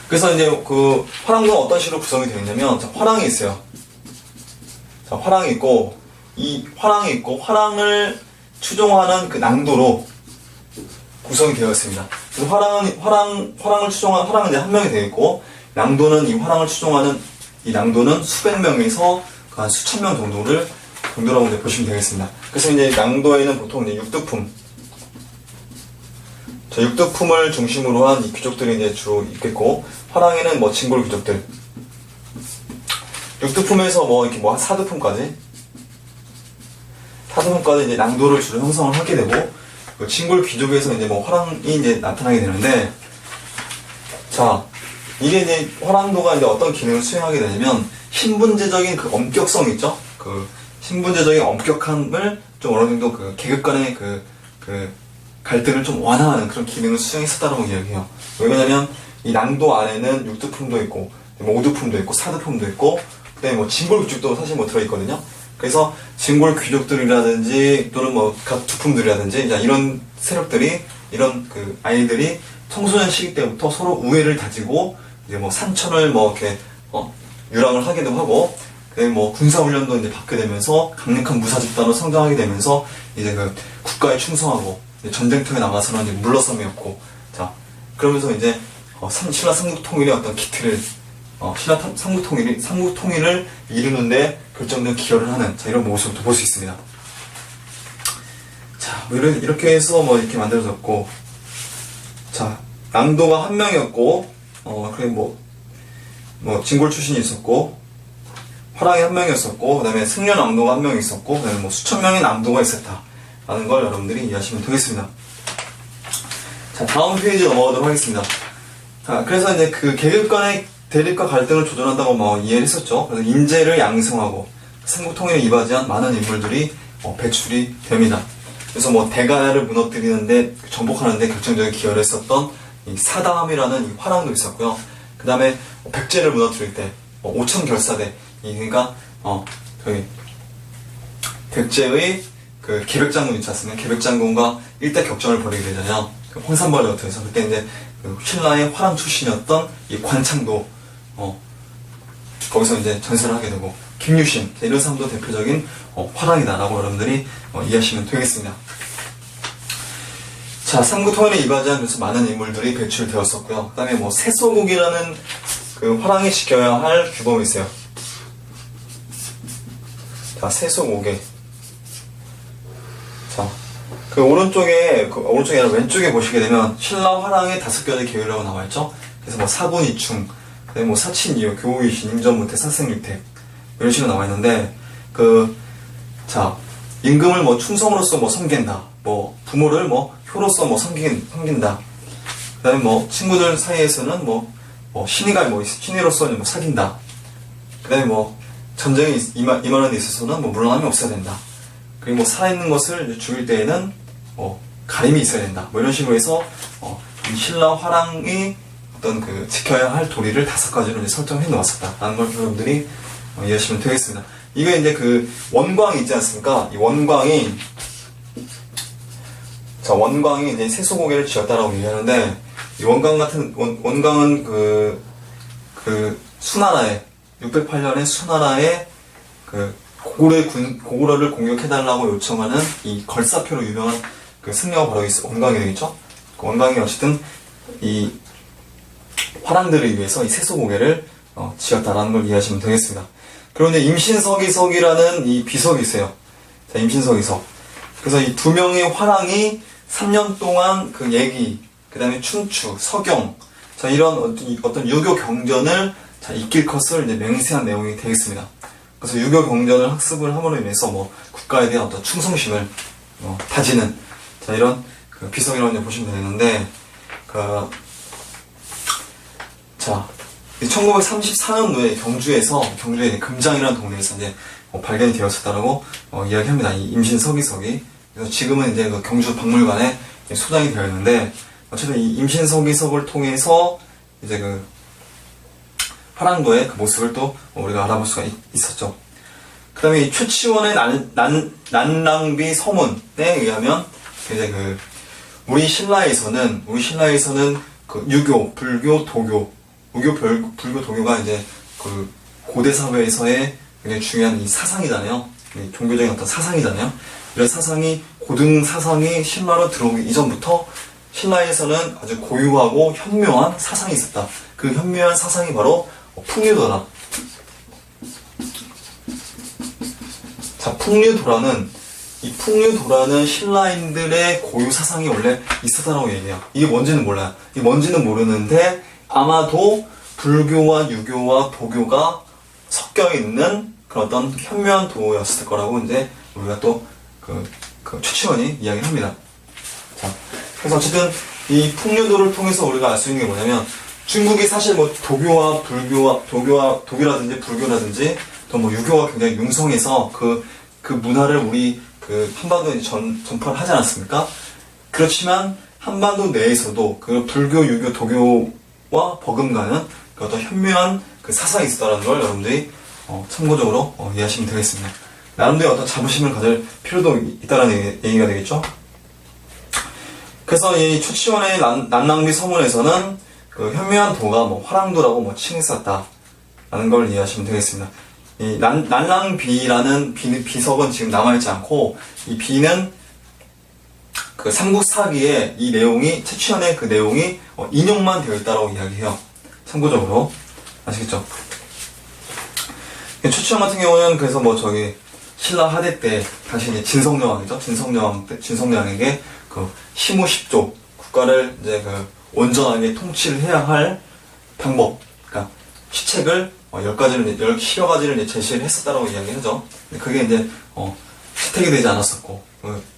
그래서 이제 그 화랑도는 어떤 식으로 구성이 되어 있냐면, 자, 화랑이 있어요. 자, 화랑이 있고, 화랑을 추종하는 그 낭도로 구성이 되어 있습니다. 그래서 화랑을 추종하는 화랑은 이제 한 명이 되어 있고, 낭도는 이 화랑을 추종하는 이 낭도는 수백 명에서 한 수천 명 정도라고 이제 보시면 되겠습니다. 그래서 이제 낭도에는 보통 이제 6득품, 자, 6득품을 중심으로 한 이 귀족들이 이제 주로 있겠고, 화랑에는 뭐 진골 귀족들, 6득품에서 뭐 이렇게 뭐 한 4득품까지 이제 낭도를 주로 형성을 하게 되고, 그 진골 귀족에서 이제 뭐 화랑이 이제 나타나게 되는데, 자, 이게 이제 화랑도가 이제 어떤 기능을 수행하게 되냐면, 신분제적인 그 엄격성 있죠? 그 신분제적인 엄격함을 좀 어느 정도 그 계급 간의 그 갈등을 좀 완화하는 그런 기능을 수행했었다고 이야기해요. 왜냐면 이 낭도 안에는 육두품도 있고, 뭐 오두품도 있고, 사두품도 있고, 그다음에 뭐 진골 귀족도 사실 뭐 들어있거든요. 그래서 진골 귀족들이라든지 또는 뭐 각 두품들이라든지 이런 세력들이 이런 그 아이들이 청소년 시기 때부터 서로 우애를 다지고 이제 뭐 산천을 뭐 이렇게 유랑을 하기도 하고, 그다음에 뭐 군사훈련도 이제 받게 되면서 강력한 무사 집단으로 성장하게 되면서 이제 그 국가에 충성하고 이제 전쟁터에 나가서는 이제 물러섬이었고, 자 그러면서 이제 신라 삼국통일의 어떤 기틀을 신라 삼국통일을 이루는데 결정된 기여를 하는 자 이런 모습도 볼 수 있습니다. 자 뭐 이렇게 해서 뭐 이렇게 만들어졌고, 자 낭도가 한 명이었고, 그래 뭐 진골 출신이 있었고, 화랑이 한 명이었었고, 그 다음에 승려 낭도가 한 명 있었고, 그 다음에 뭐 수천 명의 낭도가 있었다라는 걸 여러분들이 이해하시면 되겠습니다. 자 다음 페이지 넘어가도록 하겠습니다. 자 그래서 이제 그 계급 간의 대립과 갈등을 조절한다고 뭐 이해를 했었죠. 그래서 인재를 양성하고 삼국통일에 이바지한 많은 인물들이 배출이 됩니다. 그래서 뭐 대가를 무너뜨리는데 정복하는데 결정적인 기여를 했었던 이 사다함이라는 이 화랑도 있었고요. 그 다음에 백제를 무너뜨릴 때 오천결사대 그러니까 저희 백제의 그 계백장군 있지 않습니까? 계백장군과 일대 격전을 벌이게 되잖아요. 그 황산벌에 의해서 그때 이제 그 신라의 화랑 출신이었던 이 관창도 거기서 이제 전설을 하게 되고, 김유신 이런 사람도 대표적인 화랑이다라고 여러분들이 이해하시면 되겠습니다. 자 삼국통일에 이바지한 그래서 많은 인물들이 배출되었었고요. 그 다음에 뭐 세소국이라는 그 화랑이 지켜야 할 규범이 있어요. 자 세소국에 그 오른쪽에 아니라 왼쪽에 보시게 되면 신라 화랑의 5가지 계율이라고 나와있죠. 그래서 뭐 사군이충, 그다음에 뭐 사친이요, 교우이신, 임전무태, 사생유택 이런 식으로 나와있는데, 자 임금을 뭐 충성으로서 뭐 섬긴다, 뭐 부모를 뭐 효로서 뭐 섬긴다. 그다음에 뭐 친구들 사이에서는 뭐 신의가 뭐 신의로서 뭐 사귄다. 그다음에 뭐 전쟁에 임하는 데 있어서는 뭐 물러남이 없어야 된다. 그리고 뭐 살아있는 것을 죽일 때에는 가림이 있어야 된다. 뭐 이런 식으로 해서 이 신라 화랑이 어떤 그 지켜야 할 도리를 5가지로 이제 설정해 놓았었다라는 걸 여러분들이 이해하시면 되겠습니다. 이게 이제 그 원광이 있지 않습니까? 이 원광이 이제 세소고개를 지었다라고 얘기하는데, 이 원광은 그 수나라에 608년에 수나라에 그 고구려를 공격해달라고 요청하는 이 걸사표로 유명한 그 승려가 바로 원광이 되겠죠? 그 원광이 어쨌든 이 화랑들을 위해서 이 세소고개를 지었다라는 걸 이해하시면 되겠습니다. 그리고 이제 임신서기석이라는 이 비석이 있어요. 자, 임신서기석. 그래서 이 2명의 화랑이 3년 동안 그 예기, 그 다음에 춘추, 서경, 자, 이런 어떤 유교 경전을 익힐 것을 이제 맹세한 내용이 되겠습니다. 그래서 유교 경전을 학습을 함으로 인해서 뭐 국가에 대한 어떤 충성심을 다지는 자 이런 그 비석이라고 이제 보시면 되는데, 자 1934년도에 경주에 금장이라는 동네에서 이제 발견이 되었었다라고 이야기합니다. 이 임신서기석이. 그래서 지금은 이제 그 경주 박물관에 소장이 되어 있는데, 어쨌든 이 임신서기석을 통해서 이제 그 화랑도의 그 모습을 또 우리가 알아볼 수가 있었죠. 그 다음에 이 최치원의 난랑비 서문에 의하면 이제 그 우리 신라에서는 그 유교, 불교, 도교, 불교, 도교가 이제 그 고대 사회에서의 굉장히 중요한 이 사상이잖아요. 이 종교적인 어떤 사상이잖아요. 이런 사상이 고등 사상이 신라로 들어오기 이전부터 신라에서는 아주 고유하고 현묘한 사상이 있었다. 그 현묘한 사상이 바로 풍류도라. 자, 이 풍류도라는 신라인들의 고유 사상이 원래 있었다라고 얘기해요. 이게 뭔지는 몰라요. 이게 뭔지는 모르는데 아마도 불교와 유교와 도교가 섞여 있는 그런 어떤 현묘한 도였을 거라고 이제 우리가 또 그 최치원이 이야기를 합니다. 자, 그래서 어쨌든 이 풍류도를 통해서 우리가 알 수 있는 게 뭐냐면, 중국이 사실 뭐 독교라든지 불교라든지 또 뭐 유교가 굉장히 융성해서 그 문화를 우리 그 한반도에 이제 전파를 하지 않았습니까? 그렇지만 한반도 내에서도 그 불교, 유교, 도교와 버금가는 그 어떤 현묘한 그 사상이 있었다는 걸 여러분들이 참고적으로 이해하시면 되겠습니다. 나름대로 어떤 자부심을 가질 필요도 있다는 얘기가 되겠죠. 그래서 이 초치원의 난랑비 서문에서는 그 현묘한 도가 뭐 화랑도라고 뭐 칭했었다라는 걸 이해하시면 되겠습니다. 이 난랑비라는 비석은 지금 남아있지 않고, 이 비는 그 삼국사기에 이 내용이, 최치원의 그 내용이 인용만 되어 있다고 이야기해요. 참고적으로. 아시겠죠? 최치원 같은 경우는 그래서 뭐 신라 하대 때, 당시 이제 진성여왕이죠. 진성여왕에게 그 시무십조, 국가를 이제 그 온전하게 통치를 해야 할 방법, 그러니까 시책을 10여 가지를 이제 제시를 했었다라고 이야기하죠. 그게 이제 채택이 되지 않았었고,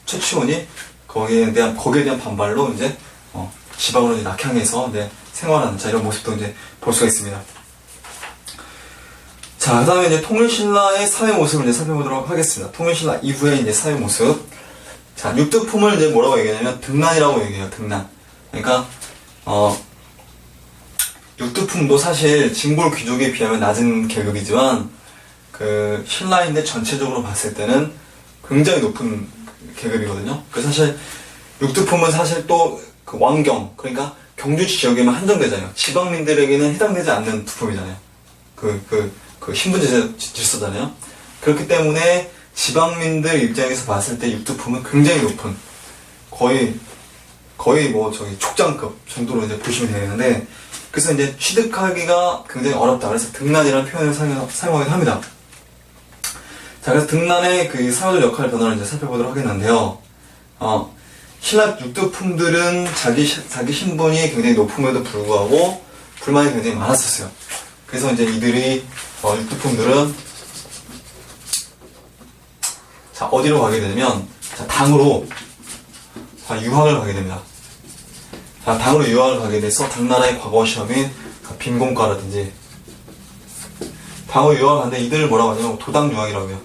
최치원이 거기에 대한 반발로 이제 지방으로 이제 낙향해서 이제 생활하는 이런 모습도 이제 볼 수가 있습니다. 자, 그 다음에 이제 통일신라의 사회 모습을 이제 살펴보도록 하겠습니다. 통일신라 이후의 이제 사회 모습. 자, 육두품을 이제 뭐라고 얘기하냐면 등난이라고 얘기해요. 등난. 그러니까 육두품도 사실 징골 귀족에 비하면 낮은 계급이지만 그 신라인데 전체적으로 봤을 때는 굉장히 높은 계급이거든요. 그래서 사실 육두품은 사실 또 그 왕경, 그러니까 경주 지역에만 한정되잖아요. 지방민들에게는 해당되지 않는 두품이잖아요. 그 신분 질서잖아요. 그렇기 때문에 지방민들 입장에서 봤을 때 육두품은 굉장히 높은, 거의 족장급 정도로 이제 보시면 되는데, 그래서 이제 취득하기가 굉장히 어렵다. 그래서 등난이라는 표현을 사용하긴 합니다. 자, 그래서 등난의 그 사회적 역할 변화를 이제 살펴보도록 하겠는데요. 신라 육두품들은 자기 신분이 굉장히 높음에도 불구하고 불만이 굉장히 많았었어요. 그래서 이제 이들이 육두품들은 자, 어디로 가게 되냐면, 자, 당으로 유학을 가게 됩니다. 자, 당으로 유학을 가게 돼서 당나라의 과거 시험인 빈공과라든지, 당으로 유학을 가는데 이들을 뭐라고 하냐면 도당 유학이라고 해요.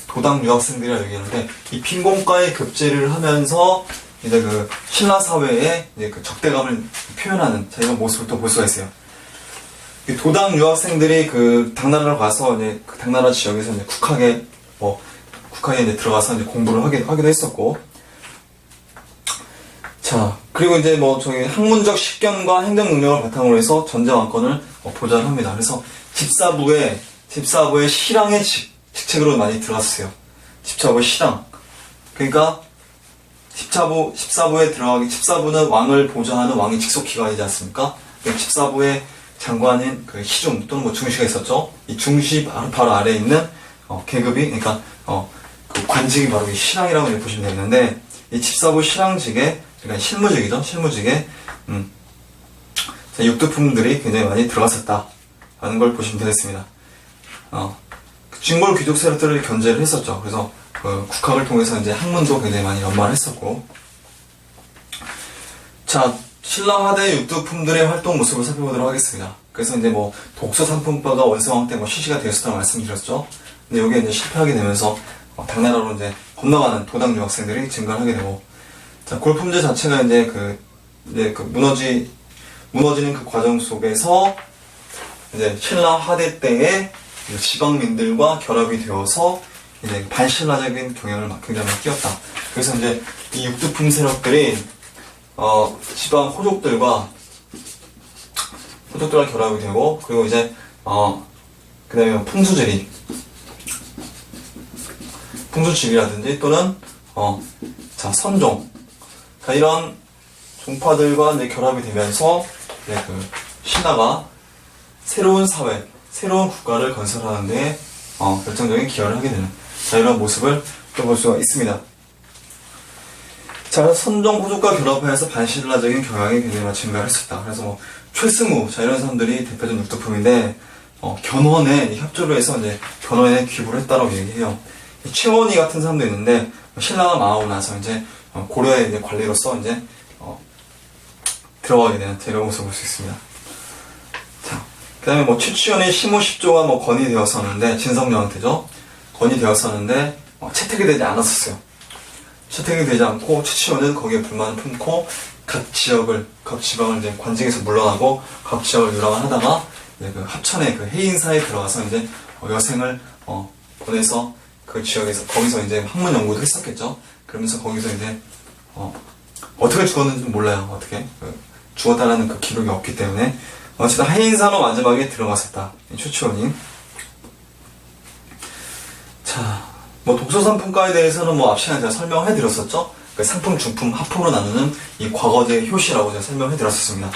도당 유학생들이라고 얘기하는데, 이 빈공과에 급제를 하면서 이제 그 신라 사회에 이제 그 적대감을 표현하는 이런 모습을 또 볼 수가 있어요. 이 도당 유학생들이 그 당나라로 가서 이제 그 당나라 지역에서 이제 국학에 이제 들어가서 이제 공부를 하기도 했었고, 자, 그리고 이제 학문적 식견과 행정 능력을 바탕으로 해서 전제 왕권을 보장을 합니다. 그래서 집사부의 실랑의 직책으로 많이 들어갔어요. 집사부의 실랑. 그러니까 집사부는 왕을 보좌하는 왕의 직속 기관이지 않습니까? 집사부의 장관인 그 시중 또는 중시가 있었죠. 이 중시 바로 아래에 있는 계급이, 그러니까 그 관직이 바로 이 실랑이라고 보시면 되는데, 이 집사부 실랑직에, 그러니까 실무직에 육두품들이 굉장히 많이 들어갔었다라는 걸 보시면 되겠습니다. 징골 귀족 세력들을 견제를 했었죠. 그래서 그 국학을 통해서 이제 학문도 굉장히 많이 연마를 했었고, 자, 신라 하대 육두품들의 활동 모습을 살펴보도록 하겠습니다. 그래서 이제 독서 상품과가 원성왕 때 실시가 되었었다고 말씀드렸죠. 근데 여기에 이제 실패하게 되면서 당나라로 이제 건너가는 도당 유학생들이 증가하게 되고, 자, 골품제 자체가 이제 무너지는 그 과정 속에서 이제 신라 하대 때에 지방민들과 결합이 되어서 이제 반신라적인 경향을 굉장히 많이 띄었다. 그래서 이제 이 육두품 세력들이 지방 호족들과 결합이 되고, 그리고 이제 그 다음에 풍수지리라든지 또는 선종, 이런 종파들과 이제 결합이 되면서 이제 그 신라가 새로운 사회, 새로운 국가를 건설하는 데 결정적인 기여를 하게 되는 이런 모습을 또 볼 수가 있습니다. 자, 선종 호족과 결합하여서 반신라적인 경향이 굉장히 많이 증가를 했었다. 그래서 최승우, 이런 사람들이 대표적인 육두품인데, 견훤에 협조를 해서 이제 견훤에 기부를 했다라고 얘기해요. 최원희 같은 사람도 있는데, 신라가 망하고 나서 이제 고려의 이제 관리로서 이제 들어가게 되는 이런 모습을 볼 수 있습니다. 자, 그 다음에 뭐 최치원의 심호 10조가 뭐 건의되었었는데, 진성녀한테죠. 건의되었었는데, 채택이 되지 않았었어요. 채택이 되지 않고, 최치원은 거기에 불만을 품고, 각 지방을 이제 관직에서 물러나고, 각 지역을 유랑을 하다가, 이제 그 합천의 그 해인사에 들어가서 이제 여생을, 보내서 그 지역에서, 거기서 이제 학문 연구도 했었겠죠. 그러면서 거기서 이제, 어떻게 죽었는지 몰라요. 어떻게. 죽었다라는 그 기록이 없기 때문에. 어쨌든 해인사로 마지막에 들어갔었다. 최치원이. 자, 뭐 독서상품과에 대해서는 뭐 앞 시간에 제가 설명해 드렸었죠. 그 상품, 중품, 하품으로 나누는 이 과거제 효시라고 제가 설명해 드렸었습니다.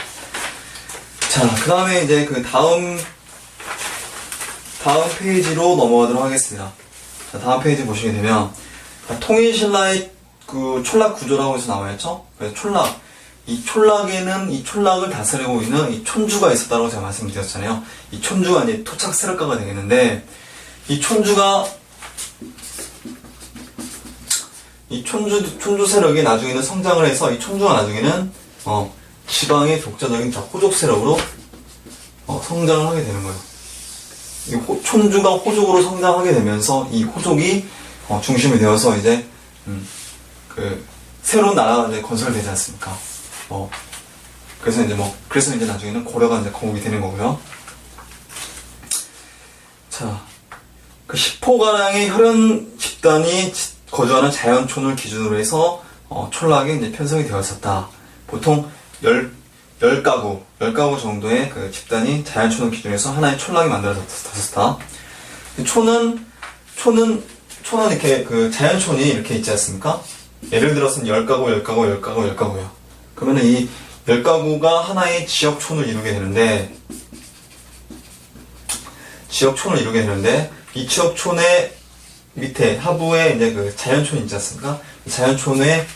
자, 그 다음에 이제 그 다음 페이지로 넘어가도록 하겠습니다. 자, 다음 페이지 보시게 되면, 통일신라의 그 촌락 구조라고 해서 나와있죠? 그래서 이 촌락을 다스리고 있는 이 촌주가 있었다고 제가 말씀드렸잖아요. 이 촌주가 이제 토착 세력가가 되겠는데, 이 촌주 세력이 나중에는 성장을 해서 이 촌주가 나중에는, 지방의 독자적인 호족 세력으로, 성장을 하게 되는 거예요. 이 촌주가 호족으로 성장하게 되면서 이 호족이, 중심이 되어서 이제, 새로운 나라가 이제 건설되지 않습니까? 그래서 이제 나중에는 고려가 이제 건국이 되는 거고요. 자, 그 10호가량의 혈연 집단이 거주하는 자연촌을 기준으로 해서, 촌락이 이제 편성이 되었었다. 보통 10가구 정도의 그 집단이 자연촌을 기준으로 해서 하나의 촌락이 만들어졌었다. 촌은 이렇게 그 자연촌이 이렇게 있지 않습니까? 예를 들어서는 10가구요. 그러면 이 10가구가 하나의 지역촌을 이루게 되는데, 이 지역촌의 밑에, 하부에 이제 그 자연촌이 있지 않습니까? 이 자연촌을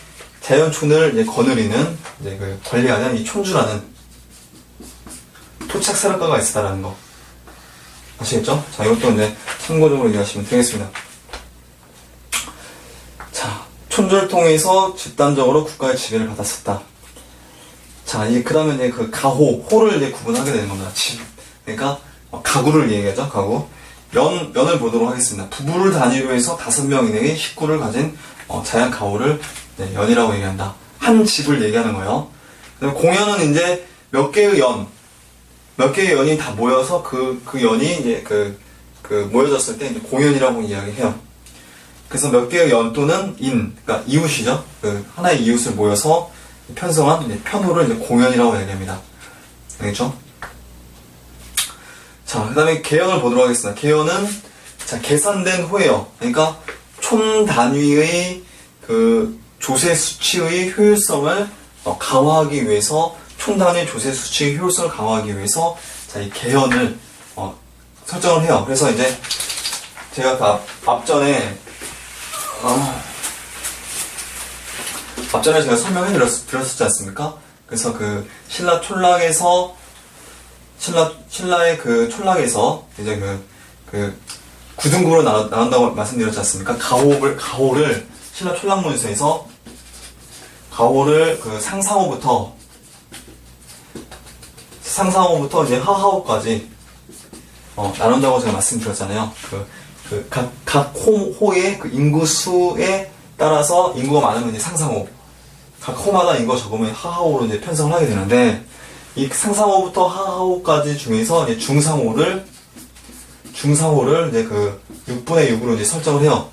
이제 거느리는, 이제 그 관리하는 이 촌주라는 토착 세력가가 있었다라는 거. 아시겠죠? 자, 이것도 이제 참고적으로 이해하시면 되겠습니다. 자, 촌주를 통해서 집단적으로 국가의 지배를 받았었다. 자, 그 다음에 이제 그 호를 이제 구분하게 되는 겁니다. 그러니까, 가구를 얘기하죠, 가구. 연을 보도록 하겠습니다. 부부를 단위로 해서 5명 이내의 식구를 가진, 자연 가호를, 네, 연이라고 얘기한다. 한 집을 얘기하는 거예요. 공연은 이제 몇 개의 연이 다 모여서 그 연이 이제 모여졌을 때 이제 공연이라고 이야기해요. 그래서 몇 개의 연 또는 그러니까 이웃이죠. 하나의 이웃을 모여서 편성한 이제 편호를 이제 공연이라고 얘기합니다. 알겠죠? 자, 그 다음에 개연을 보도록 하겠습니다. 개연은, 자, 계산된 호예요. 그러니까, 촌 단위의 그 조세 수치의 효율성을 강화하기 위해서, 촌 단위 조세 수치의 효율성을 강화하기 위해서, 자, 이 개연을, 설정을 해요. 그래서 이제, 제가 그 앞전에 제가 설명해 드렸었지 않습니까? 그래서 그 신라의 그 촌락에서 이제 그 9등급으로 나온다고 말씀드렸지 않습니까? 가호를 신라 촌락문서에서 가호를 그 상상호부터 이제 하하호까지 나눈다고 제가 말씀드렸잖아요. 각 호의 그 인구수에 따라서 인구가 많으면 이제 상상호, 각 호마다 인구가 적으면 하하호로 이제 편성을 하게 되는데, 이 상상호부터 하하호까지 중에서 이제 중상호를 이제 그 6분의 6으로 이제 설정을 해요.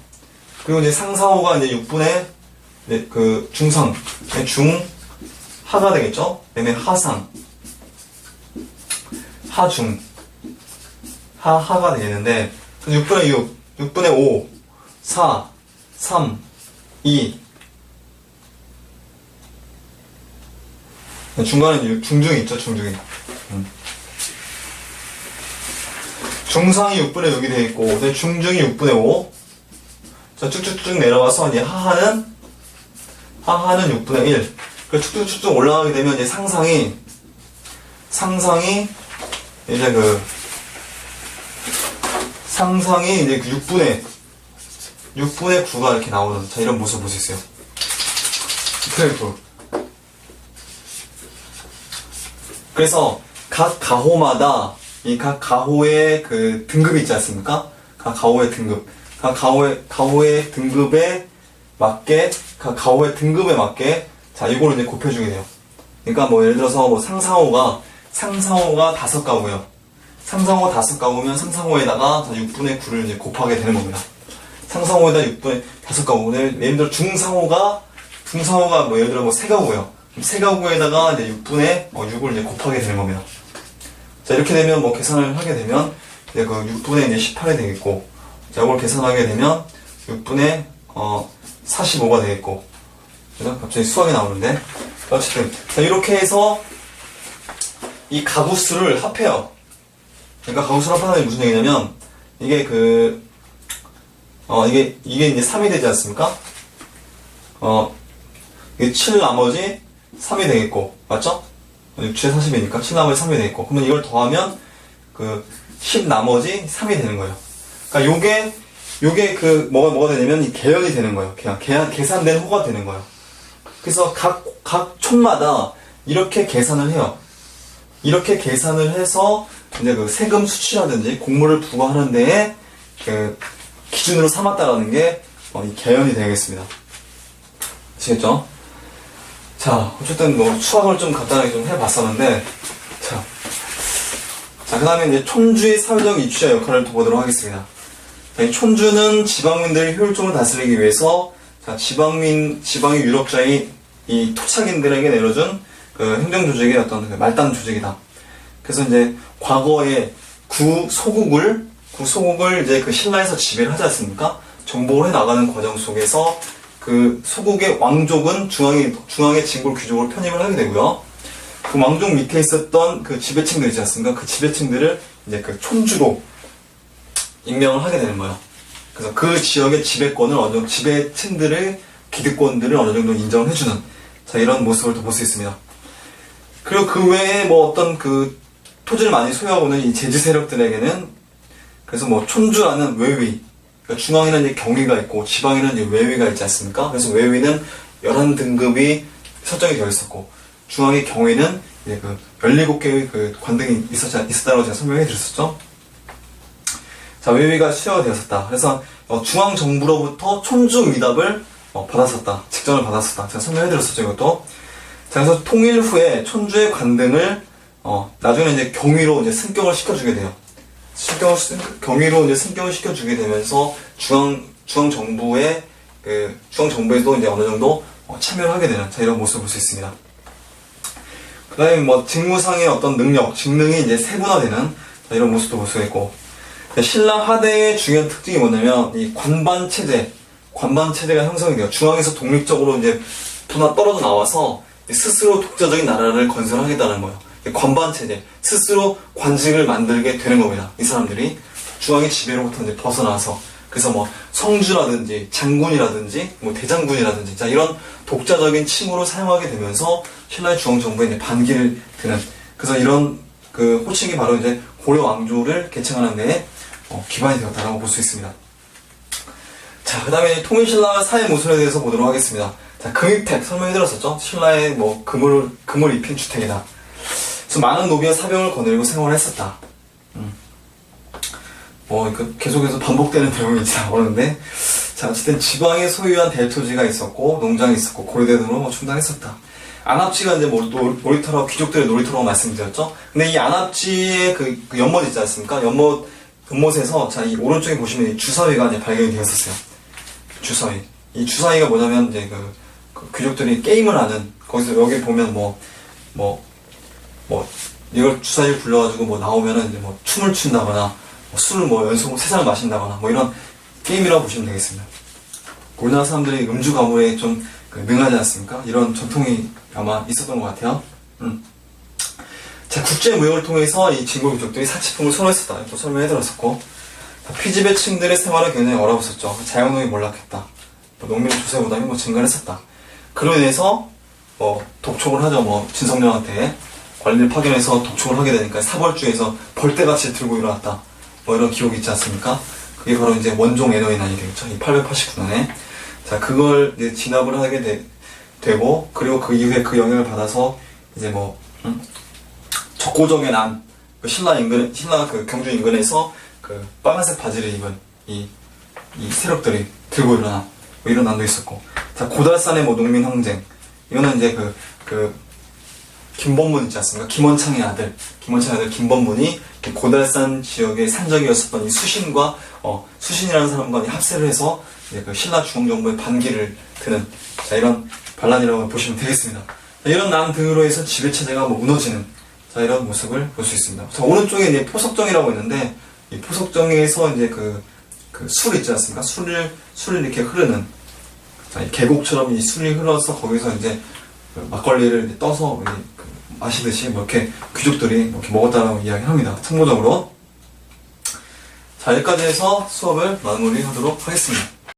그리고 이제 상상호가 이제 6분의 그 중상, 중하가 되겠죠? 그다음에 하상, 하중, 하가 되겠는데, 6분의 6, 6분의 5, 4, 3, 2. 중간에 중중이 있죠, 중중이. 중상이 6분의 6이 되어 있고, 중중이 6분의 5. 자, 쭉쭉쭉 내려가서, 이제 하하는 6분의 1. 그 쭉쭉쭉 올라가게 되면, 이제 상상이, 이제 상상이 이제 6분의 9가 이렇게 나오는, 자, 이런 모습을 볼 수 있어요. 6분의 9. 그래서 각 가호마다 이 각 가호의 그 등급이 있지 않습니까? 각 가호의 등급. 각 가호의 등급에 맞게, 각 가호의 등급에 맞게, 자, 이걸 이제 곱해주게 돼요. 그러니까 뭐 예를 들어서 뭐 상상호가 5가구예요. 상상호 5가구면 상상호에다가 6분의 9를 이제 곱하게 되는 겁니다. 상상호에다 6분의 5가구. 예를 들어 중상호가 뭐 예를 들어 뭐 3가구예요. 3가구에다가 이제 6분의 6을 이제 곱하게 되는 겁니다. 자, 이렇게 되면 뭐 계산을 하게 되면 이제 그 6분의 이제 18이 되겠고, 자, 이걸 계산하게 되면 6분의 45가 되겠고, 그죠? 갑자기 수학이 나오는데. 어쨌든. 자, 이렇게 해서 이 가구 수를 합해요. 그러니까 가구 수를 합하는 게 무슨 얘기냐면, 이게 이게 이제 3이 되지 않습니까? 이게 7 나머지 3이 되겠고, 맞죠? 6, 7, 40이니까 7 나머지 3이 되겠고, 그러면 이걸 더하면 10 나머지 3이 되는 거예요. 그러니까 요게 뭐가 되냐면 이 계연이 되는 거예요. 그냥 계산된 호가 되는 거예요. 그래서 각 촌마다 이렇게 계산을 해요. 이렇게 계산을 해서 이제 그 세금 수취라든지 공모를 부과하는 데에 그 기준으로 삼았다라는 게 이 계연이 되겠습니다. 아시겠죠? 자, 어쨌든 뭐 수학을 좀 간단하게 좀 해봤었는데, 자, 그 다음에 이제 촌주의 사회적 이주자 역할을 보도록 하겠습니다. 자, 이 촌주는 지방민들을 효율적으로 다스리기 위해서, 자, 지방의 유력자인 이 토착인들에게 내려준 그 행정조직의 어떤 그 말단 조직이다. 그래서 이제 과거에 구소국을 이제 그 신라에서 지배를 하지 않습니까? 정복을 해 나가는 과정 속에서 그 소국의 왕족은 중앙의 진골 귀족으로 편입을 하게 되고요. 그 왕족 밑에 있었던 그 지배층들 있지 않습니까? 그 지배층들을 이제 그 촌주로 임명을 하게 되는 거예요. 그래서 그 지역의 지배층들의 기득권들을 어느 정도 인정을 해주는, 자, 이런 모습을 또 볼 수 있습니다. 그리고 그 외에 뭐 어떤 그 토지를 많이 소유하고 있는 이 제지 세력들에게는, 그래서 뭐 촌주라는 외위, 그러니까 중앙에는 이제 경위가 있고 지방에는 이제 외위가 있지 않습니까? 그래서 외위는 11등급이 설정이 되어 있었고, 중앙의 경위는 이제 그 17개의 그 관등이 있었다고 제가 설명해 드렸었죠. 자, 외위가 수여가 되었었다. 그래서 중앙 정부로부터 촌주 위답을 받았었다. 직전을 받았었다. 제가 설명해 드렸었죠, 이것도. 자, 그래서 통일 후에 촌주의 관등을 나중에 이제 경위로 이제 승격을 시켜주게 돼요. 경위로 이제 승격을 시켜주게 되면서 중앙 정부에도 이제 어느 정도 참여를 하게 되는, 자, 이런 모습을 볼 수 있습니다. 그 다음에 뭐 직무상의 어떤 능력, 직능이 이제 세분화되는, 자, 이런 모습도 볼 수 있고, 신라 하대의 중요한 특징이 뭐냐면 이 관반 체제가 형성이 돼요. 중앙에서 독립적으로 이제 떨어져 나와서 스스로 독자적인 나라를 건설하겠다는 거예요. 관반 체제, 스스로 관직을 만들게 되는 겁니다. 이 사람들이 중앙의 지배로부터 이제 벗어나서, 그래서 뭐 성주라든지 장군이라든지 뭐 대장군이라든지, 자, 이런 독자적인 칭호를 사용하게 되면서 신라의 중앙 정부에 이제 반기를 드는, 그래서 이런 그 호칭이 바로 이제 고려 왕조를 개칭하는 데에 기반이 되었다라고 볼 수 있습니다. 자, 그 다음에 통일신라 사회 모순에 대해서 보도록 하겠습니다. 자, 금입택 설명해드렸었죠. 신라의 뭐 금을 입힌 주택이다. 그래서 많은 노비와 사병을 거느리고 생활을 했었다. 계속해서 반복되는 내용이 나오는데, 자, 어쨌든 지방에 소유한 대토지가 있었고, 농장이 있었고, 고려대도로 뭐 충당했었다. 안압지가 이제 놀이터라고, 귀족들의 놀이터라고 말씀드렸죠. 근데 이 안압지의 그 연못 있지 않습니까? 연못에서, 자, 이 오른쪽에 보시면 이 주사위가 이제 발견이 되었었어요. 주사위. 이 주사위가 뭐냐면, 이제 그 귀족들이 게임을 하는, 거기서 여기 보면 이걸 주사위를 불러가지고 뭐 나오면은 이제 뭐 춤을 춘다거나, 술을 뭐 연속으로 3잔을 마신다거나, 뭐 이런 게임이라고 보시면 되겠습니다. 우리나라 사람들이 음주 가물에 좀 능하지 않습니까? 이런 전통이 아마 있었던 것 같아요. 자, 국제무역을 통해서 이 진골귀족들이 사치품을 선호했었다. 또 설명해드렸었고, 피지배층들의 생활은 굉장히 어려웠었죠. 자영농이 몰락했다. 농민 조세 부담이 증가했었다. 그로 인해서 독촉을 하죠. 진성령한테 관리를 파견해서 독촉을 하게 되니까 사벌주에서 벌떼같이 들고 일어났다. 이런 기록이 있지 않습니까? 그게 바로 이제 원종 애너인난이 되겠죠. 이 889년에. 자, 그걸 이제 진압을 하게 되고, 그리고 그 이후에 그 영향을 받아서 이제 적고적의 난, 그 신라 그 경주 인근에서 그 빨간색 바지를 입은 이 세력들이 들고 일어난 뭐 이런 난도 있었고, 자, 고달산의 뭐 농민 항쟁, 이거는 이제 그 김범문 있지 않습니까? 김원창의 아들 김범문이 고달산 지역의 산적이었었던 이 수신과 수신이라는 사람과 합세를 해서 이제 그 신라 중앙정부의 반기를 드는, 자, 이런 반란이라고 보시면 되겠습니다. 자, 이런 난 등으로 해서 지배체제가 뭐 무너지는, 자, 이런 모습을 볼 수 있습니다. 자, 오른쪽에 이제 포석정이라고 있는데, 이 포석정에서 이제 그 술 있지 않습니까? 술을 이렇게 흐르는, 자, 이 계곡처럼 이 술이 흘러서 거기서 이제 그 막걸리를 이제 떠서 마시듯이 뭐 이렇게 귀족들이 이렇게 먹었다라고 이야기합니다. 참고적으로. 자, 여기까지 해서 수업을 마무리하도록 하겠습니다.